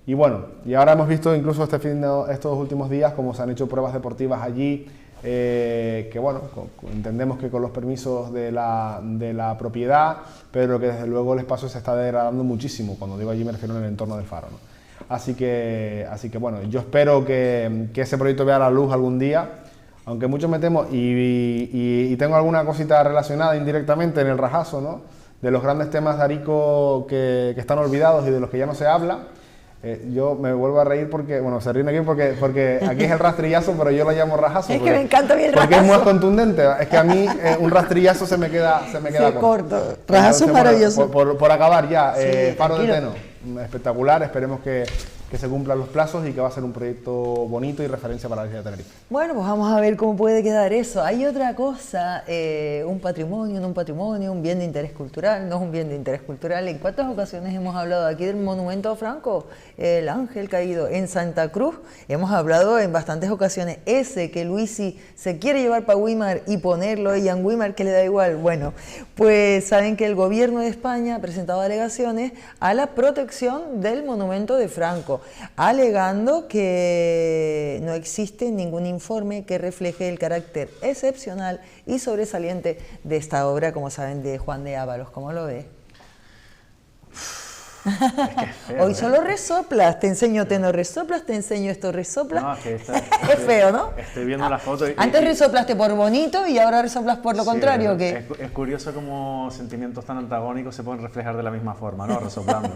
C: Y bueno, y ahora hemos visto incluso estos últimos días cómo se han hecho pruebas deportivas allí, que bueno, entendemos que con los permisos de la propiedad, pero que desde luego el espacio se está degradando muchísimo. Cuando digo allí me refiero en el entorno del faro, ¿no? Así que bueno, yo espero que ese proyecto vea la luz algún día, aunque muchos me temo, y tengo alguna cosita relacionada indirectamente en el rajazo, ¿no? De los grandes temas de Arico que están olvidados y de los que ya no se habla. Yo me vuelvo a reír porque, bueno, se ríen aquí porque aquí es el rastrillazo, pero yo lo llamo rajazo.
A: Es que me encanta bien el
C: rajazo. Porque es muy contundente. Es que a mí un rastrillazo se me queda corto.
A: Rajazo es maravilloso.
C: Bueno, por acabar ya,
A: sí,
C: Faro de Teno, espectacular. Esperemos que se cumplan los plazos y que va a ser un proyecto bonito y referencia para la isla de Tenerife.
A: Bueno, pues vamos a ver cómo puede quedar eso. Hay otra cosa, un patrimonio, no un patrimonio, un bien de interés cultural, no es un bien de interés cultural. ¿En cuántas ocasiones hemos hablado aquí del monumento a Franco, el ángel caído en Santa Cruz? Hemos hablado en bastantes ocasiones. Ese que Luisi se quiere llevar para Güímar y ponerlo, y a Güímar que le da igual. Bueno, pues saben que el gobierno de España ha presentado alegaciones a la protección del monumento de Franco, alegando que no existe ningún informe que refleje el carácter excepcional y sobresaliente de esta obra, como saben, de Juan de Ávalos. ¿Cómo lo ves?
B: Es que es feo,
A: Hoy solo resoplas, te enseño tenor resoplas, te enseño esto resoplas.
B: No, es que
A: es feo, ¿no?
B: Estoy viendo la foto y...
A: Antes resoplaste por bonito y ahora resoplas por lo contrario, ¿o qué?
B: Es curioso cómo sentimientos tan antagónicos se pueden reflejar de la misma forma, ¿no? Resoplando.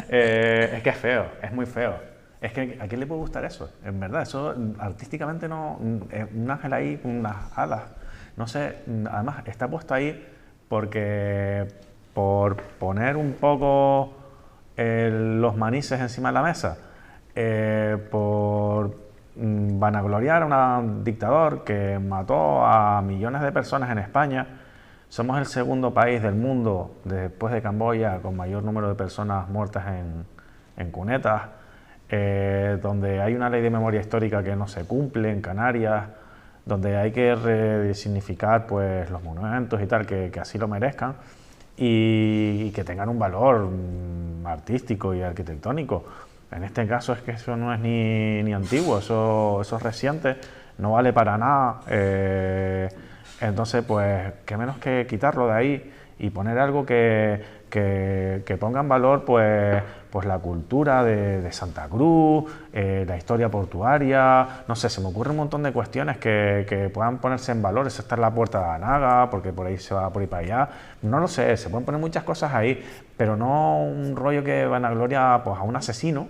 B: Es que es feo, es muy feo. Es que ¿a quién le puede gustar eso? En verdad, eso artísticamente no... Un ángel ahí con unas alas, no sé, además está puesto ahí porque por poner un poco los manises encima de la mesa, por vanagloriar a un dictador que mató a millones de personas en España. Somos el segundo país del mundo, después de Camboya, con mayor número de personas muertas en cunetas, donde hay una ley de memoria histórica que no se cumple en Canarias, donde hay que resignificar pues, los monumentos y tal, que así lo merezcan, y que tengan un valor artístico y arquitectónico. En este caso es que eso no es ni antiguo, eso es reciente, no vale para nada. Entonces, pues, qué menos que quitarlo de ahí y poner algo que ponga en valor pues la cultura de Santa Cruz, la historia portuaria, no sé, se me ocurre un montón de cuestiones que puedan ponerse en valor. Esa está en la Puerta de Anaga, porque por ahí se va por ahí para allá, no lo sé, se pueden poner muchas cosas ahí, pero no un rollo que vanagloria pues, a un asesino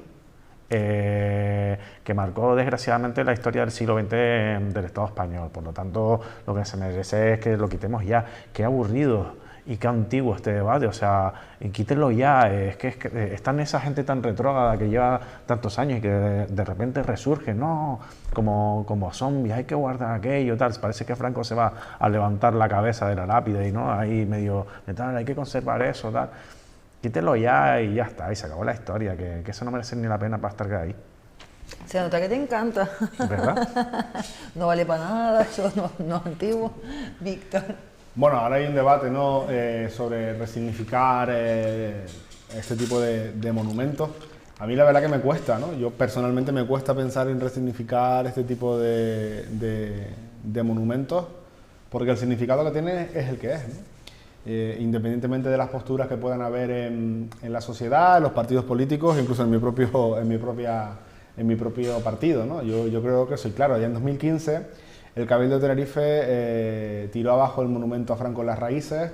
B: que marcó desgraciadamente la historia del siglo XX del Estado español. Por lo tanto, lo que se merece es que lo quitemos ya. Qué aburrido y qué antiguo este debate, o sea, quítenlo ya. Es que están esa gente tan retrógrada que lleva tantos años y que de repente resurge, no, como zombies, hay que guardar aquello, tal. Parece que Franco se va a levantar la cabeza de la lápida y no, ahí medio de tal, hay que conservar eso, tal. Quítelo ya y ya está, y se acabó la historia, que eso no merece ni la pena para estar ahí.
A: Se nota que te encanta.
B: ¿Verdad?
A: No vale para nada, eso no es antiguo. Víctor.
C: Bueno, ahora hay un debate, ¿no? Sobre resignificar este tipo de monumentos. A mí la verdad que me cuesta, ¿no? Yo personalmente me cuesta pensar en resignificar este tipo de monumentos, porque el significado que tiene es el que es, ¿no? Independientemente de las posturas que puedan haber en la sociedad, en los partidos políticos, incluso en mi propio partido, ¿no? Yo creo que soy claro. Ya en 2015 el Cabildo de Tenerife tiró abajo el monumento a Franco en las Raíces,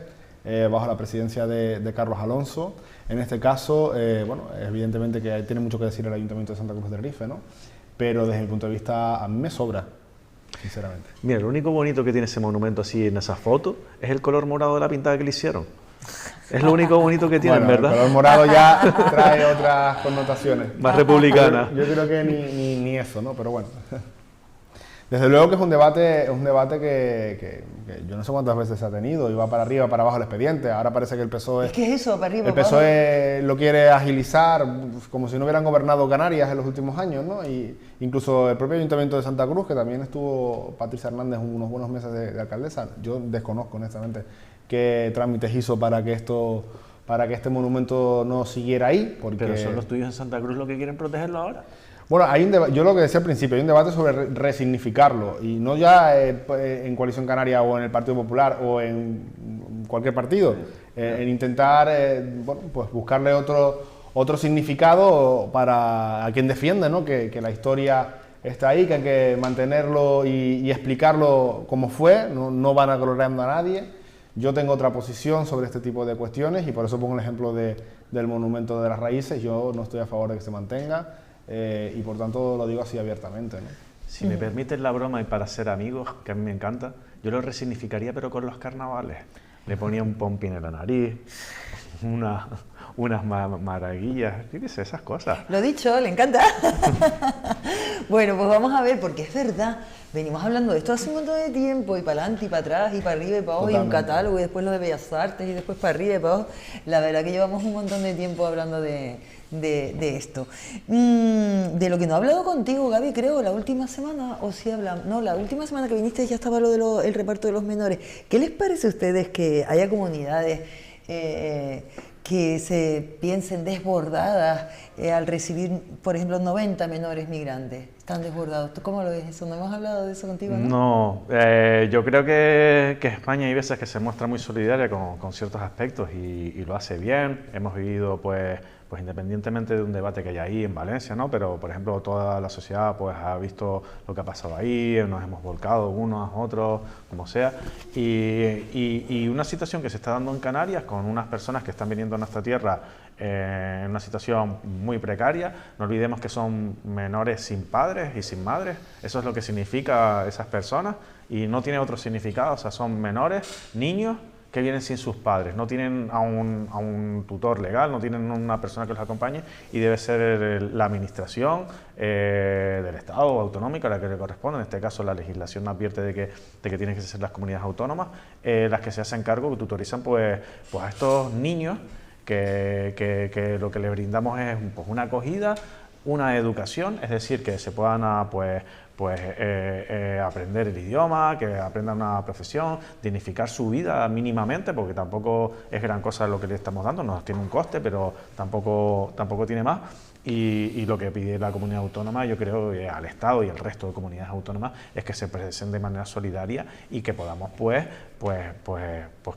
C: bajo la presidencia de Carlos Alonso. En este caso, bueno, evidentemente que tiene mucho que decir el Ayuntamiento de Santa Cruz de Tenerife, ¿no? Pero desde mi punto de vista a mí me sobra, sinceramente.
B: Mira, lo único bonito que tiene ese monumento así en esa foto es el color morado de la pintada que le hicieron. Es lo único bonito que tienen,
C: bueno,
B: ¿verdad?
C: El color morado ya trae otras connotaciones.
B: Más republicana.
C: Yo creo que ni eso, ¿no? Pero bueno. Desde luego que es un debate que yo no sé cuántas veces se ha tenido, y va para arriba, para abajo el expediente. Ahora parece que el PSOE...
A: Es que es eso, para arriba,
C: el PSOE lo quiere agilizar, como si no hubieran gobernado Canarias en los últimos años, ¿no? Y incluso el propio Ayuntamiento de Santa Cruz, que también estuvo Patricia Hernández unos buenos meses de alcaldesa. Yo desconozco, honestamente, qué trámites hizo para que este monumento no siguiera ahí, porque...
B: Pero son los tuyos en Santa Cruz los que quieren protegerlo ahora.
C: Bueno, yo lo que decía al principio, hay un debate sobre resignificarlo, y no ya en Coalición Canaria o en el Partido Popular o en cualquier partido, en intentar bueno, pues buscarle otro significado a quien defiende, ¿no? Que la historia está ahí, que hay que mantenerlo y explicarlo como fue, no van gloriando a nadie. Yo tengo otra posición sobre este tipo de cuestiones y por eso pongo el ejemplo del monumento de las raíces. Yo no estoy a favor de que se mantenga. Y por tanto lo digo así abiertamente, ¿no?
B: Si me permites la broma y para ser amigos, que a mí me encanta, yo lo resignificaría pero con los carnavales. Le ponía un pompín en la nariz, unas maraguillas, yo qué sé, esas cosas.
A: Lo dicho, le encanta. Bueno, pues vamos a ver, porque es verdad, venimos hablando de esto hace un montón de tiempo, y para adelante y para atrás, y para arriba y para abajo, y un catálogo, y después lo de Bellas Artes, y después para arriba y para abajo. La verdad que llevamos un montón de tiempo hablando de esto. De lo que no he hablado contigo, Gaby, creo, la última semana, o si hablamos, no, la última semana que viniste ya estaba lo del reparto de los menores. ¿Qué les parece a ustedes que haya comunidades que se piensen desbordadas al recibir, por ejemplo, 90 menores migrantes? Están desbordados. ¿Tú cómo lo ves eso? ¿No hemos hablado de eso contigo?
B: No, yo creo que España hay veces que se muestra muy solidaria con ciertos aspectos y lo hace bien. Hemos vivido, pues independientemente de un debate que hay ahí en Valencia, ¿no? Pero, por ejemplo, toda la sociedad pues ha visto lo que ha pasado ahí, nos hemos volcado unos a otros, como sea, y una situación que se está dando en Canarias con unas personas que están viniendo a nuestra tierra en una situación muy precaria. No olvidemos que son menores sin padres y sin madres, eso es lo que significa esas personas y no tiene otro significado, o sea, son menores, niños que vienen sin sus padres, no tienen a un tutor legal, no tienen una persona que los acompañe, y debe ser la administración del Estado o autonómica la que le corresponde. En este caso la legislación advierte de que tienen que ser las comunidades autónomas las que se hacen cargo, que tutorizan pues a estos niños que lo que le brindamos es pues una acogida, una educación, es decir, que se puedan aprender el idioma, que aprendan una profesión, dignificar su vida mínimamente, porque tampoco es gran cosa lo que le estamos dando, nos tiene un coste, pero tampoco tiene más. Y lo que pide la comunidad autónoma, yo creo, al Estado y al resto de comunidades autónomas, es que se presenten de manera solidaria y que podamos pues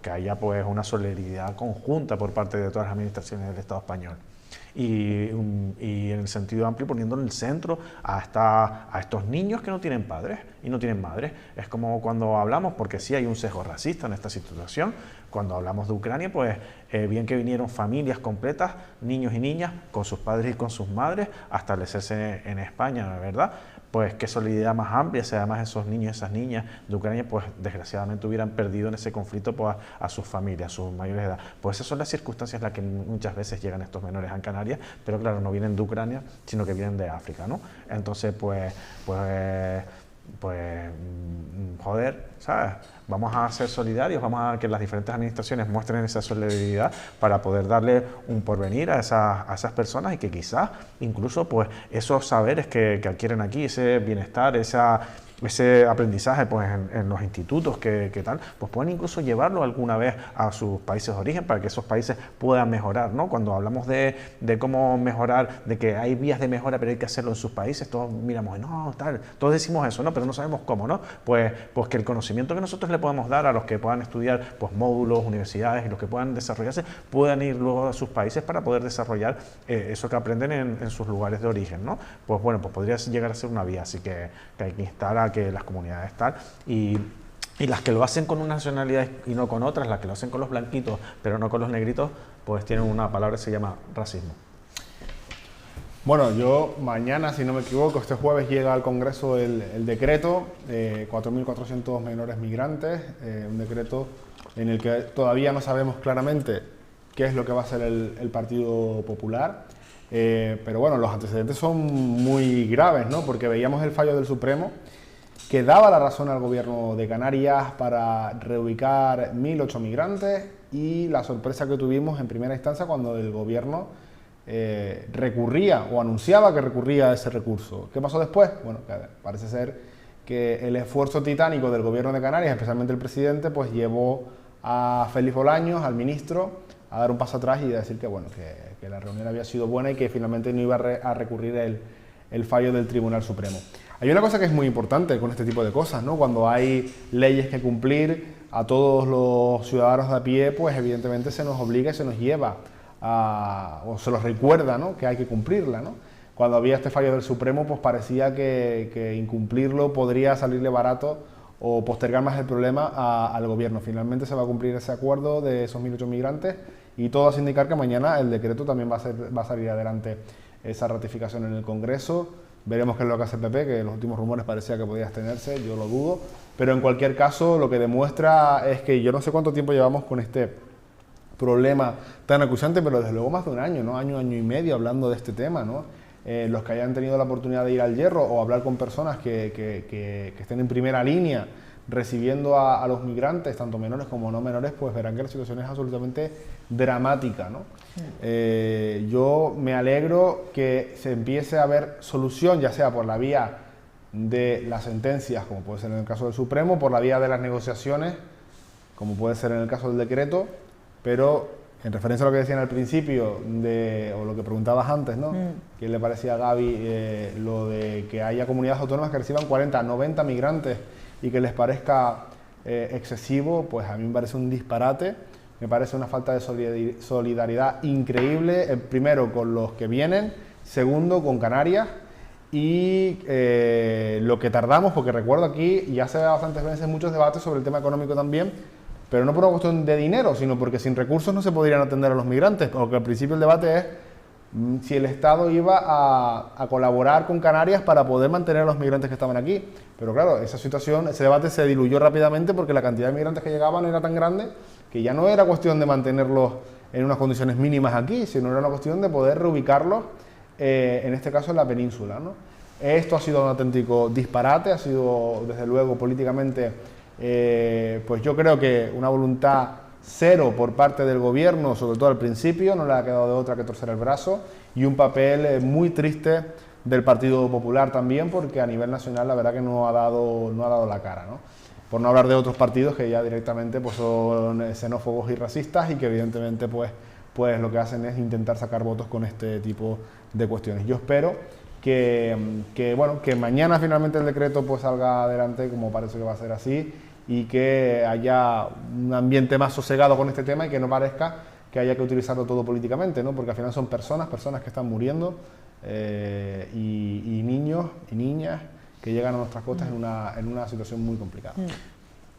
B: que haya pues una solidaridad conjunta por parte de todas las administraciones del Estado español. Y en el sentido amplio, poniendo en el centro a estos niños que no tienen padres y no tienen madres. Es como cuando hablamos, porque sí hay un sesgo racista en esta situación, cuando hablamos de Ucrania, pues bien que vinieron familias completas, niños y niñas, con sus padres y con sus madres, a establecerse en España, ¿verdad? Pues qué solidaridad más amplia, si además esos niños y esas niñas de Ucrania, pues desgraciadamente hubieran perdido en ese conflicto pues, a sus familias, a sus mayores de edad. Pues esas son las circunstancias en las que muchas veces llegan estos menores a Canarias, pero claro, no vienen de Ucrania, sino que vienen de África, ¿no? Entonces, joder, ¿sabes? Vamos a ser solidarios, vamos a que las diferentes administraciones muestren esa solidaridad para poder darle un porvenir a esas personas, y que quizás incluso pues esos saberes que adquieren aquí, ese bienestar, ese aprendizaje pues en los institutos que tal, pues pueden incluso llevarlo alguna vez a sus países de origen, para que esos países puedan mejorar, ¿no? Cuando hablamos de cómo mejorar, de que hay vías de mejora, pero hay que hacerlo en sus países, todos miramos, no, tal, todos decimos eso, ¿no? Pero no sabemos cómo, ¿no? Pues que el conocimiento que nosotros le podemos dar a los que puedan estudiar pues módulos, universidades, y los que puedan desarrollarse, puedan ir luego a sus países para poder desarrollar eso que aprenden en sus lugares de origen, ¿no? Pues bueno, pues podría llegar a ser una vía, así que hay que instar a que las comunidades tal, y las que lo hacen con una nacionalidad y no con otras, las que lo hacen con los blanquitos pero no con los negritos, pues tienen una palabra que se llama racismo.
C: Bueno, yo mañana, si no me equivoco, este jueves llega al Congreso el decreto de 4.400 menores migrantes, un decreto en el que todavía no sabemos claramente qué es lo que va a hacer el Partido Popular. Pero bueno, los antecedentes son muy graves, ¿no? Porque veíamos el fallo del Supremo que daba la razón al gobierno de Canarias para reubicar 1.008 migrantes, y la sorpresa que tuvimos en primera instancia cuando el gobierno recurría o anunciaba que recurría a ese recurso. ¿Qué pasó después? Bueno, parece ser que el esfuerzo titánico del gobierno de Canarias, especialmente el presidente, pues llevó a Félix Bolaños, al ministro, a dar un paso atrás y a decir que, bueno, que la reunión había sido buena y que finalmente no iba a recurrir el fallo del Tribunal Supremo. Hay una cosa que es muy importante con este tipo de cosas, ¿no? Cuando hay leyes que cumplir, a todos los ciudadanos de a pie, pues evidentemente se nos obliga y se nos lleva o se los recuerda, ¿no? Que hay que cumplirla, ¿no? Cuando había este fallo del Supremo, pues parecía que incumplirlo podría salirle barato o postergar más el problema al gobierno. Finalmente se va a cumplir ese acuerdo de esos 1.008 migrantes, y todo hace indicar que mañana el decreto también va a salir adelante esa ratificación en el Congreso. Veremos qué es lo que hace el PP, que en los últimos rumores parecía que podía abstenerse, yo lo dudo. Pero en cualquier caso, lo que demuestra es que yo no sé cuánto tiempo llevamos con este problema tan acuciante, pero desde luego más de un año, ¿no? Año y medio hablando de este tema, ¿no? Los que hayan tenido la oportunidad de ir al Hierro o hablar con personas que estén en primera línea recibiendo a los migrantes, tanto menores como no menores, pues verán que la situación es absolutamente dramática, ¿no? Yo me alegro que se empiece a ver solución, ya sea por la vía de las sentencias, como puede ser en el caso del Supremo, por la vía de las negociaciones, como puede ser en el caso del decreto, pero en referencia a lo que decían al principio, o lo que preguntabas antes, ¿no? ¿Qué le parecía a Gaby lo de que haya comunidades autónomas que reciban 40, 90 migrantes y que les parezca excesivo? Pues a mí me parece un disparate, me parece una falta de solidaridad increíble, primero con los que vienen, segundo con Canarias, y lo que tardamos, porque recuerdo aquí, ya hace bastantes veces muchos debates sobre el tema económico también, pero no por una cuestión de dinero, sino porque sin recursos no se podrían atender a los migrantes, porque al principio el debate es si el Estado iba a colaborar con Canarias para poder mantener a los migrantes que estaban aquí. Pero claro, esa situación, ese debate se diluyó rápidamente porque la cantidad de migrantes que llegaban era tan grande que ya no era cuestión de mantenerlos en unas condiciones mínimas aquí, sino era una cuestión de poder reubicarlos, en este caso en la península, ¿no? Esto ha sido un auténtico disparate, ha sido desde luego políticamente, pues yo creo que una voluntad cero por parte del gobierno, sobre todo al principio, no le ha quedado de otra que torcer el brazo, y un papel muy triste del Partido Popular también, porque a nivel nacional la verdad que no ha dado la cara, ¿no? Por no hablar de otros partidos que ya directamente pues, son xenófobos y racistas y que evidentemente pues lo que hacen es intentar sacar votos con este tipo de cuestiones. Yo espero bueno, que mañana finalmente el decreto pues salga adelante, como parece que va a ser así, y que haya un ambiente más sosegado con este tema y que no parezca que haya que utilizarlo todo políticamente, ¿no? Porque al final son personas que están muriendo, y niños y niñas que llegan a nuestras costas en una situación muy complicada.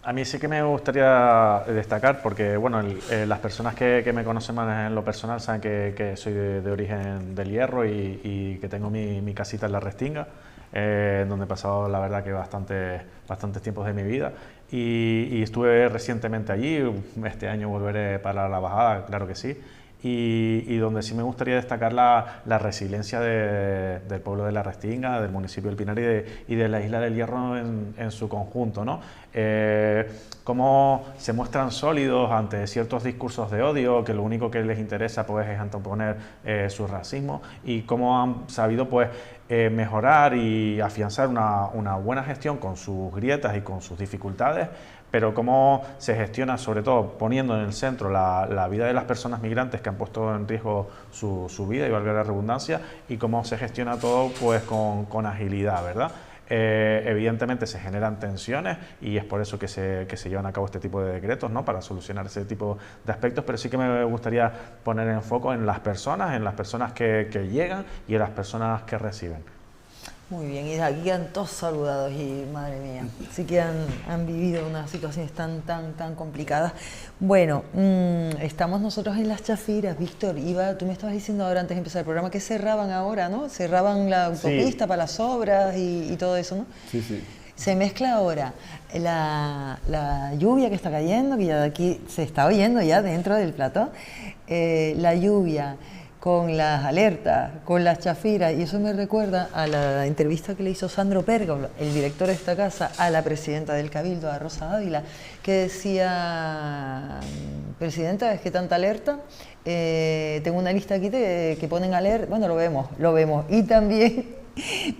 B: A mí sí que me gustaría destacar, porque bueno, las personas que me conocen más en lo personal saben que soy de origen del Hierro y que tengo mi casita en La Restinga, donde he pasado la verdad que bastantes tiempos de mi vida. Y estuve recientemente allí, este año volveré para la bajada, claro que sí. Y donde sí me gustaría destacar la resiliencia del pueblo de La Restinga, del municipio del Pinar y de la isla del Hierro en su conjunto, ¿no? Cómo se muestran sólidos ante ciertos discursos de odio, que lo único que les interesa pues, es anteponer su racismo, y cómo han sabido pues, mejorar y afianzar una buena gestión con sus grietas y con sus dificultades, pero cómo se gestiona, sobre todo poniendo en el centro la vida de las personas migrantes que han puesto en riesgo su vida, y valga la redundancia, y cómo se gestiona todo pues con agilidad, ¿verdad? Evidentemente se generan tensiones y es por eso que se llevan a cabo este tipo de decretos, ¿no? Para solucionar ese tipo de aspectos, pero sí que me gustaría poner en foco en las personas que llegan y en las personas que reciben.
A: Muy bien, y de aquí quedan todos saludados y madre mía, sí que han vivido unas situaciones tan complicadas. Bueno, estamos nosotros en las Chafiras, Víctor, tú me estabas diciendo ahora antes de empezar el programa que cerraban ahora, ¿no? Cerraban la autopista para las obras y todo eso, ¿no?
C: Sí, sí.
A: Se mezcla ahora la lluvia que está cayendo, que ya de aquí se está oyendo ya dentro del plató, la lluvia con las alertas, con las chafiras, y eso me recuerda a la entrevista que le hizo Sandro Pérgolo, el director de esta casa, a la presidenta del Cabildo, a Rosa Ávila, que decía: presidenta, ¿es que tanta alerta? Tengo una lista aquí que ponen alerta, bueno, lo vemos, y también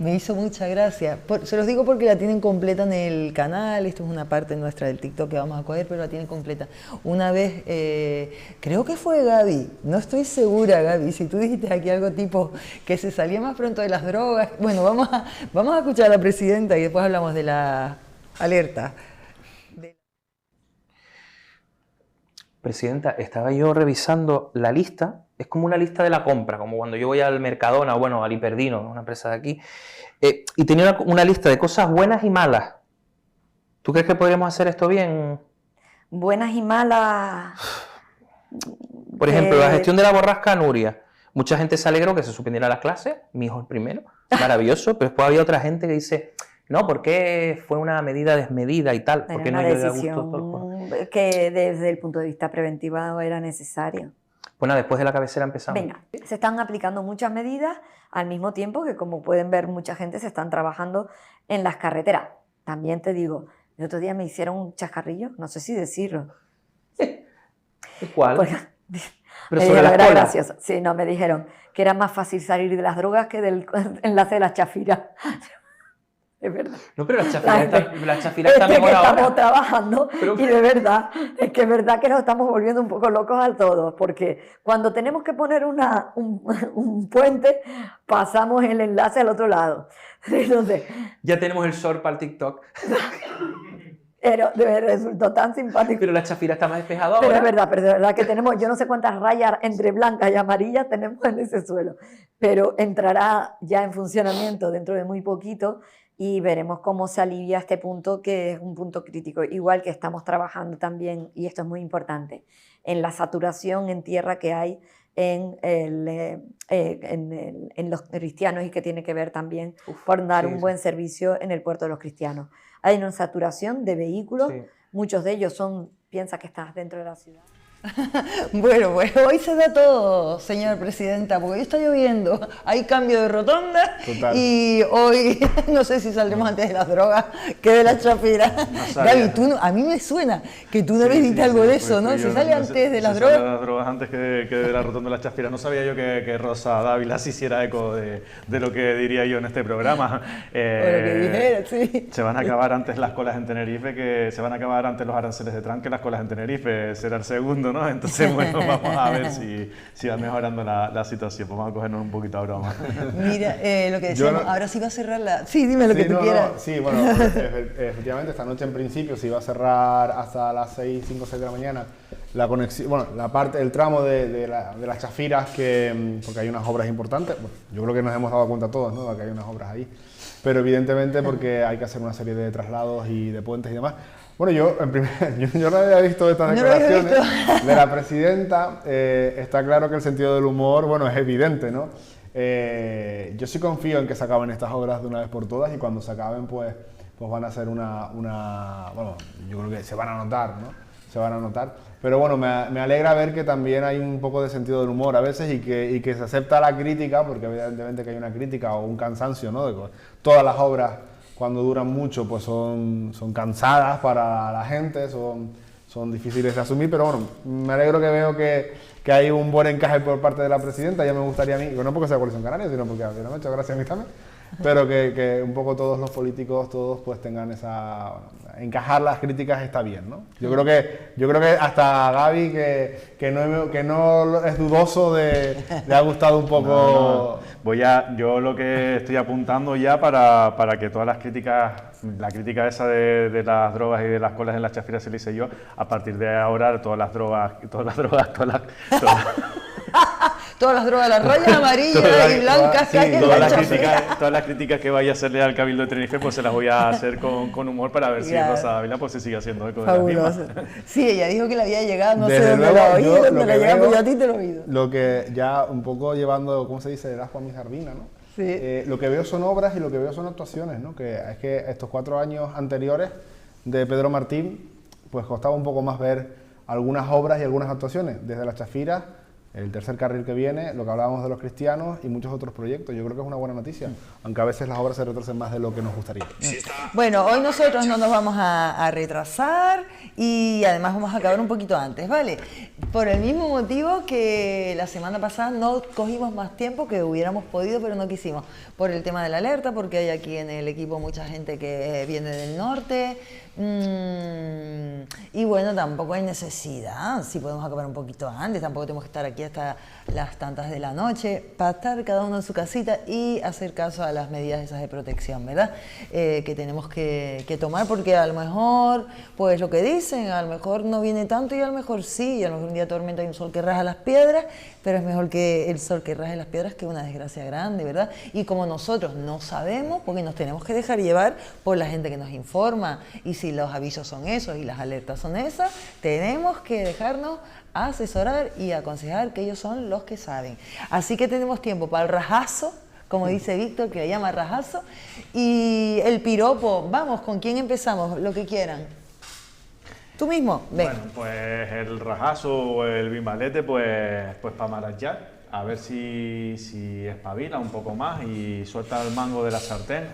A: me hizo mucha gracia, se los digo porque la tienen completa en el canal, esto es una parte nuestra del TikTok que vamos a coger, pero la tienen completa. Una vez, creo que fue Gaby, no estoy segura Gaby, si tú dijiste aquí algo tipo que se salía más pronto de las drogas. Bueno, vamos a escuchar a la presidenta y después hablamos de la alerta.
D: Presidenta, estaba yo revisando la lista, es como una lista de la compra, como cuando yo voy al Mercadona, bueno, al Hiperdino, una empresa de aquí, y tenía una lista de cosas buenas y malas. ¿Tú crees que podríamos hacer esto bien?
E: Buenas y malas.
D: Por ejemplo, la gestión de la borrasca Nuria. Mucha gente se alegró que se suspendiera las clases, mi hijo el primero, maravilloso, pero después había otra gente que dice: no, ¿por qué fue una medida desmedida y tal? ¿Por qué no llegó a gusto todo?
E: Que desde el punto de vista preventivo era necesaria.
D: Bueno, después de la cabecera empezamos.
E: Venga, se están aplicando muchas medidas al mismo tiempo que, como pueden ver, mucha gente se están trabajando en las carreteras. También te digo, el otro día me hicieron un chascarrillo, no sé si decirlo.
D: ¿Cuál?
E: Porque,
D: Pero
E: me
D: sobre
E: dijeron,
D: la
E: era
D: escuela.
E: gracioso. Sí, no, me dijeron que era más fácil salir de las drogas que del enlace de las chafiras. Es verdad.
D: No, pero la chafira está mejor
E: que
D: ahora.
E: estamos trabajando,
D: Pero-
E: y de verdad, es verdad que nos estamos volviendo un poco locos a todos, porque cuando tenemos que poner un puente, pasamos el enlace al otro lado. Entonces,
D: Ya tenemos el short para el TikTok.
E: pero me resultó tan simpático.
D: Pero la chafira está más despejada
E: Pero
D: ahora.
E: es verdad que tenemos, yo no sé cuántas rayas entre blancas y amarillas tenemos en ese suelo, pero entrará ya en funcionamiento dentro de muy poquito y veremos cómo se alivia este punto, que es un punto crítico. Igual que estamos trabajando también, y esto es muy importante, en la saturación en tierra que hay en los cristianos, y que tiene que ver también por dar un buen servicio en el puerto de los cristianos. Hay una saturación de vehículos,
D: Sí.
E: muchos de ellos son piensas que estás dentro de la ciudad.
A: Bueno, pues hoy se da todo, señora presidenta, porque hoy está lloviendo, hay cambio de rotonda.
C: Total.
A: Y hoy no sé si saldremos antes de las drogas que de las chafiras. Gaby, a mí me suena que tú debes decir algo de eso, ¿no? Se sale antes de las drogas.
B: Se sale de las drogas antes que de la rotonda de las chafiras. No sabía yo que Rosa Dávila se hiciera eco de lo que diría yo en este programa.
A: O lo que dijera, sí.
B: Se van a acabar antes las colas en Tenerife, que se van a acabar antes los aranceles de Trump que las colas en Tenerife. Será el segundo, ¿no? Entonces, bueno, vamos a ver si va mejorando la situación. Vamos a cogernos un poquito a broma.
A: Mira, lo que decíamos, ahora sí va a cerrar la... Sí, dime lo que tú quieras.
C: Sí, bueno, efectivamente, esta noche en principio se iba a cerrar hasta las 6, 5 o 6 de la mañana la conexión, bueno, la parte, el tramo de las chafiras, porque hay unas obras importantes. Bueno, yo creo que nos hemos dado cuenta todos, ¿no?, de que hay unas obras ahí. Pero evidentemente porque hay que hacer una serie de traslados y de puentes y demás. Bueno, yo no había visto estas declaraciones de la presidenta. Está claro que el sentido del humor, bueno, es evidente, ¿no? Yo sí confío en que se acaben estas obras de una vez por todas y cuando se acaben, pues van a ser bueno, yo creo que se van a notar, ¿no? Se van a notar. Pero bueno, me alegra ver que también hay un poco de sentido del humor a veces y que se acepta la crítica, porque evidentemente que hay una crítica o un cansancio, ¿no? De todas las obras, cuando duran mucho, pues son cansadas para la gente, son difíciles de asumir, pero bueno, me alegro que veo que hay un buen encaje por parte de la presidenta. Ya me gustaría a mí, no porque sea Coalición Canaria, sino porque me ha hecho gracia a mí también, pero que un poco todos los políticos, todos pues tengan encajar las críticas está bien, ¿no? Yo creo que hasta Gaby, que no es dudoso le ha gustado un poco.
B: No. Yo lo que estoy apuntando ya para que todas las críticas, la crítica esa de las drogas y de las colas en las chafiras se le hice yo, a partir de ahora todas las drogas,
A: todas las drogas, las rayas amarillas y blancas que hay en la chafira.
B: Todas las críticas que vaya a hacerle al Cabildo de Tenerife, pues se las voy a hacer con humor para ver si Rosa Dávila pues se sigue haciendo eco de la misma.
A: Sí, ella dijo que le había llegado, no sé dónde la oí, dónde la llegaba, pues yo a ti te lo he oído.
C: Lo que ya un poco llevando, ¿cómo se dice?, el agua a mi jardina, ¿no?
A: Sí.
C: Lo que veo son obras y lo que veo son actuaciones, ¿no? Que es que estos 4 años anteriores de Pedro Martín, pues costaba un poco más ver algunas obras y algunas actuaciones, desde las chafiras, el tercer carril que viene, lo que hablábamos de los cristianos y muchos otros proyectos. Yo creo que es una buena noticia, aunque a veces las obras se retrasen más de lo que nos gustaría.
A: Bueno, hoy nosotros no nos vamos a retrasar y además vamos a acabar un poquito antes, ¿vale? Por el mismo motivo que la semana pasada no cogimos más tiempo, que hubiéramos podido, pero no quisimos, por el tema de la alerta, porque hay aquí en el equipo mucha gente que viene del norte. Y bueno, tampoco hay necesidad, si podemos acabar un poquito antes, tampoco tenemos que estar aquí hasta las tantas de la noche, para estar cada uno en su casita y hacer caso a las medidas esas de protección, ¿verdad? Que tenemos que tomar, porque a lo mejor, pues lo que dicen, a lo mejor no viene tanto y a lo mejor sí, y a lo mejor un día de tormenta hay un sol que raja las piedras, pero es mejor que el sol que raje las piedras que una desgracia grande, ¿verdad? Y como nosotros no sabemos, porque nos tenemos que dejar llevar por la gente que nos informa, y si los avisos son esos y las alertas son esas, tenemos que dejarnos asesorar y aconsejar, que ellos son los que saben. Así que tenemos tiempo para el rajazo, como dice Víctor, que le llama rajazo, y el piropo. Vamos, ¿con quién empezamos? Lo que quieran. Tú mismo, ven.
B: Bueno, pues el rajazo o el bimbalete, pues para Marachar, a ver si espabila un poco más y suelta el mango de la sartén,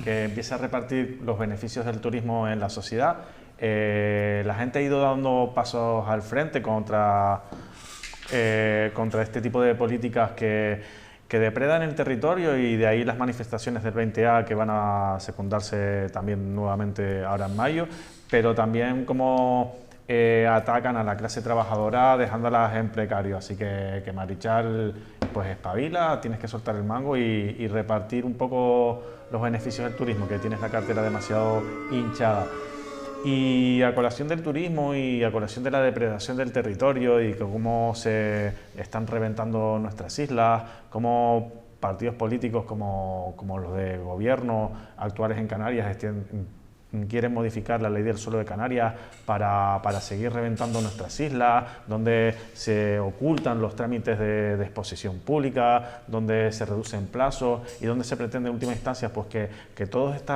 B: que empiece a repartir los beneficios del turismo en la sociedad. La gente ha ido dando pasos al frente contra este tipo de políticas que depredan el territorio, y de ahí las manifestaciones del 20A que van a secundarse también nuevamente ahora en mayo, pero también como atacan a la clase trabajadora dejándolas en precario. Así que Marichal, pues espabila, tienes que soltar el mango y repartir un poco los beneficios del turismo, que tienes la cartera demasiado hinchada. Y a colación del turismo y a colación de la depredación del territorio y cómo se están reventando nuestras islas, cómo partidos políticos como los de gobierno actuales en Canarias quieren modificar la ley del suelo de Canarias para seguir reventando nuestras islas, donde se ocultan los trámites de exposición pública, donde se reducen plazos y donde se pretende en última instancia pues que todo este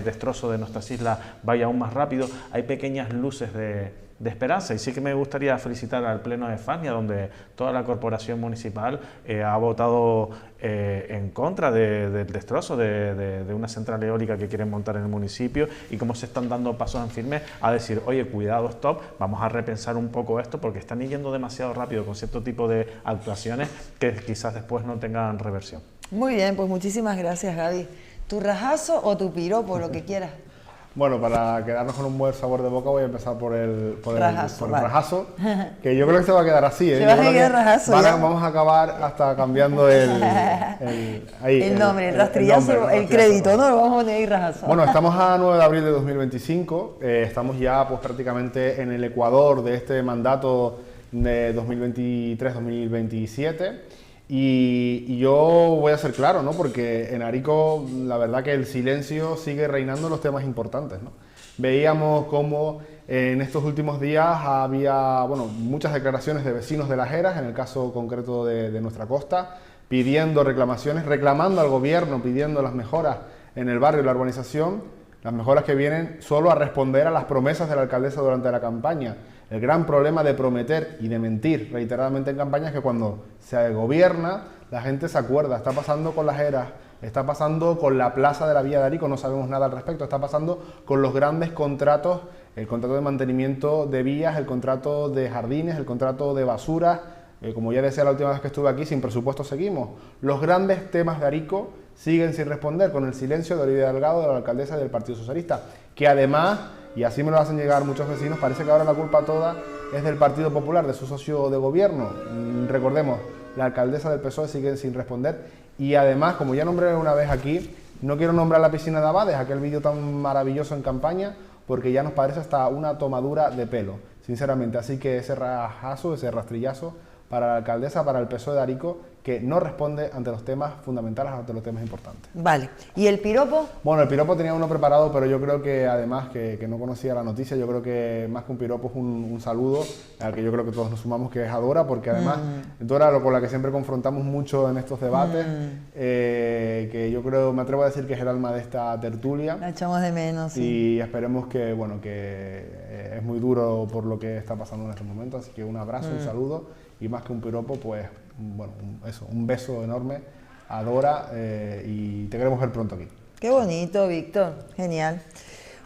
B: destrozo de nuestras islas vaya aún más rápido. Hay pequeñas luces de esperanza. Y sí que me gustaría felicitar al Pleno de Fania, donde toda la corporación municipal ha votado en contra del destrozo de una central eólica que quieren montar en el municipio, y cómo se están dando pasos en firme a decir, oye, cuidado, stop, vamos a repensar un poco esto, porque están yendo demasiado rápido con cierto tipo de actuaciones que quizás después no tengan reversión.
A: Muy bien, pues muchísimas gracias, Gaby. ¿Tu rajazo o tu piropo, lo que quieras?
C: Bueno, para quedarnos con un buen sabor de boca voy a empezar por el
A: Rajazo, vale.
C: rajazo, que yo creo que se va a quedar así.
A: Se va a quedar rajazo, ya.
C: Vamos a acabar hasta cambiando el
A: nombre, el rastrillazo, el crédito, ¿no? Lo vamos a poner ahí, rajazo.
C: Bueno, estamos a 9 de abril de 2025, estamos ya pues prácticamente en el ecuador de este mandato de 2023-2027. Y yo voy a ser claro, ¿no? Porque en Arico la verdad que el silencio sigue reinando en los temas importantes, ¿no? Veíamos cómo en estos últimos días había, bueno, muchas declaraciones de vecinos de Las Heras, en el caso concreto de nuestra costa, pidiendo reclamaciones, reclamando al gobierno, pidiendo las mejoras en el barrio y la urbanización, las mejoras que vienen solo a responder a las promesas de la alcaldesa durante la campaña. El gran problema de prometer y de mentir reiteradamente en campaña es que cuando se gobierna, la gente se acuerda. Está pasando con Las Heras, está pasando con la plaza de la Villa de Arico, no sabemos nada al respecto, está pasando con los grandes contratos, el contrato de mantenimiento de vías, el contrato de jardines, el contrato de basura. Como ya decía la última vez que estuve aquí, sin presupuesto seguimos. Los grandes temas de Arico siguen sin responder, con el silencio de Olivia Delgado, de la alcaldesa del Partido Socialista, que además, y así me lo hacen llegar muchos vecinos, parece que ahora la culpa toda es del Partido Popular, de su socio de gobierno. Recordemos, la alcaldesa del PSOE sigue sin responder, y además, como ya nombré una vez aquí, no quiero nombrar la piscina de Abades, aquel vídeo tan maravilloso en campaña, porque ya nos parece hasta una tomadura de pelo, sinceramente. Así que ese rajazo, ese rastrillazo para la alcaldesa, para el PSOE de Arico, que no responde ante los temas fundamentales, ante los temas importantes.
A: Vale. ¿Y el piropo?
C: Bueno, el piropo tenía uno preparado, pero yo creo que además que no conocía la noticia, yo creo que más que un piropo es un saludo al que yo creo que todos nos sumamos, que es a Dora, porque además Dora, con la que siempre confrontamos mucho en estos debates, que yo creo, me atrevo a decir que es el alma de esta tertulia.
A: La echamos de menos, sí.
C: Y esperemos que, bueno, que es muy duro por lo que está pasando en estos momentos, así que un abrazo, un saludo, y más que un piropo, pues, bueno, un beso enorme a Dora, y te queremos ver pronto aquí.
A: Qué bonito, Víctor. Genial.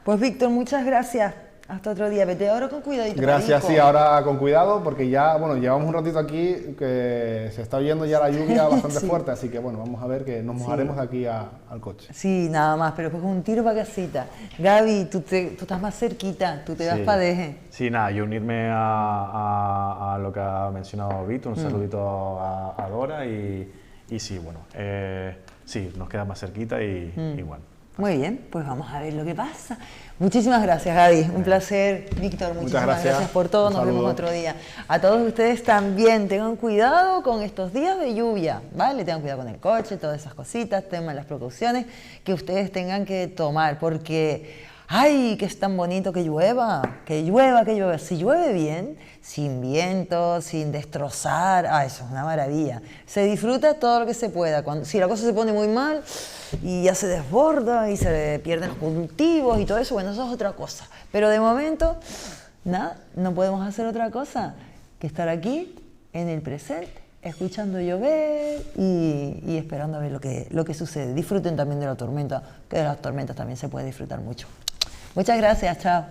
A: Pues, Víctor, muchas gracias. Hasta otro día. Vete ahora con cuidadito.
C: Gracias,
A: marico.
C: sí, ahora con cuidado, porque ya, bueno, llevamos un ratito aquí que se está oyendo ya la lluvia bastante fuerte, así que, bueno, vamos a ver que nos mojaremos de aquí al coche.
A: Sí, nada más, pero pues un tiro para casita. Gaby, tú estás más cerquita, tú te vas para Deje.
B: Sí, nada, y unirme a lo que ha mencionado Víctor, un saludito a Dora, y sí, bueno, sí, nos queda más cerquita y bueno.
A: Muy bien, pues vamos a ver lo que pasa. Muchísimas gracias, Gaby. Un placer. Víctor, muchísimas gracias por todo. Nos vemos otro día. A todos ustedes también, tengan cuidado con estos días de lluvia, ¿vale? Tengan cuidado con el coche, todas esas cositas, temas las precauciones que ustedes tengan que tomar, porque ¡ay, que es tan bonito que llueva! Que llueva, que llueva. Si llueve bien, sin viento, sin destrozar, eso es una maravilla. Se disfruta todo lo que se pueda. Si la cosa se pone muy mal y ya se desborda y se pierden los cultivos y todo eso, bueno, eso es otra cosa. Pero de momento, nada, no podemos hacer otra cosa que estar aquí, en el presente, escuchando llover y esperando a ver lo que sucede. Disfruten también de la tormenta, que de las tormentas también se puede disfrutar mucho. Muchas gracias, chao.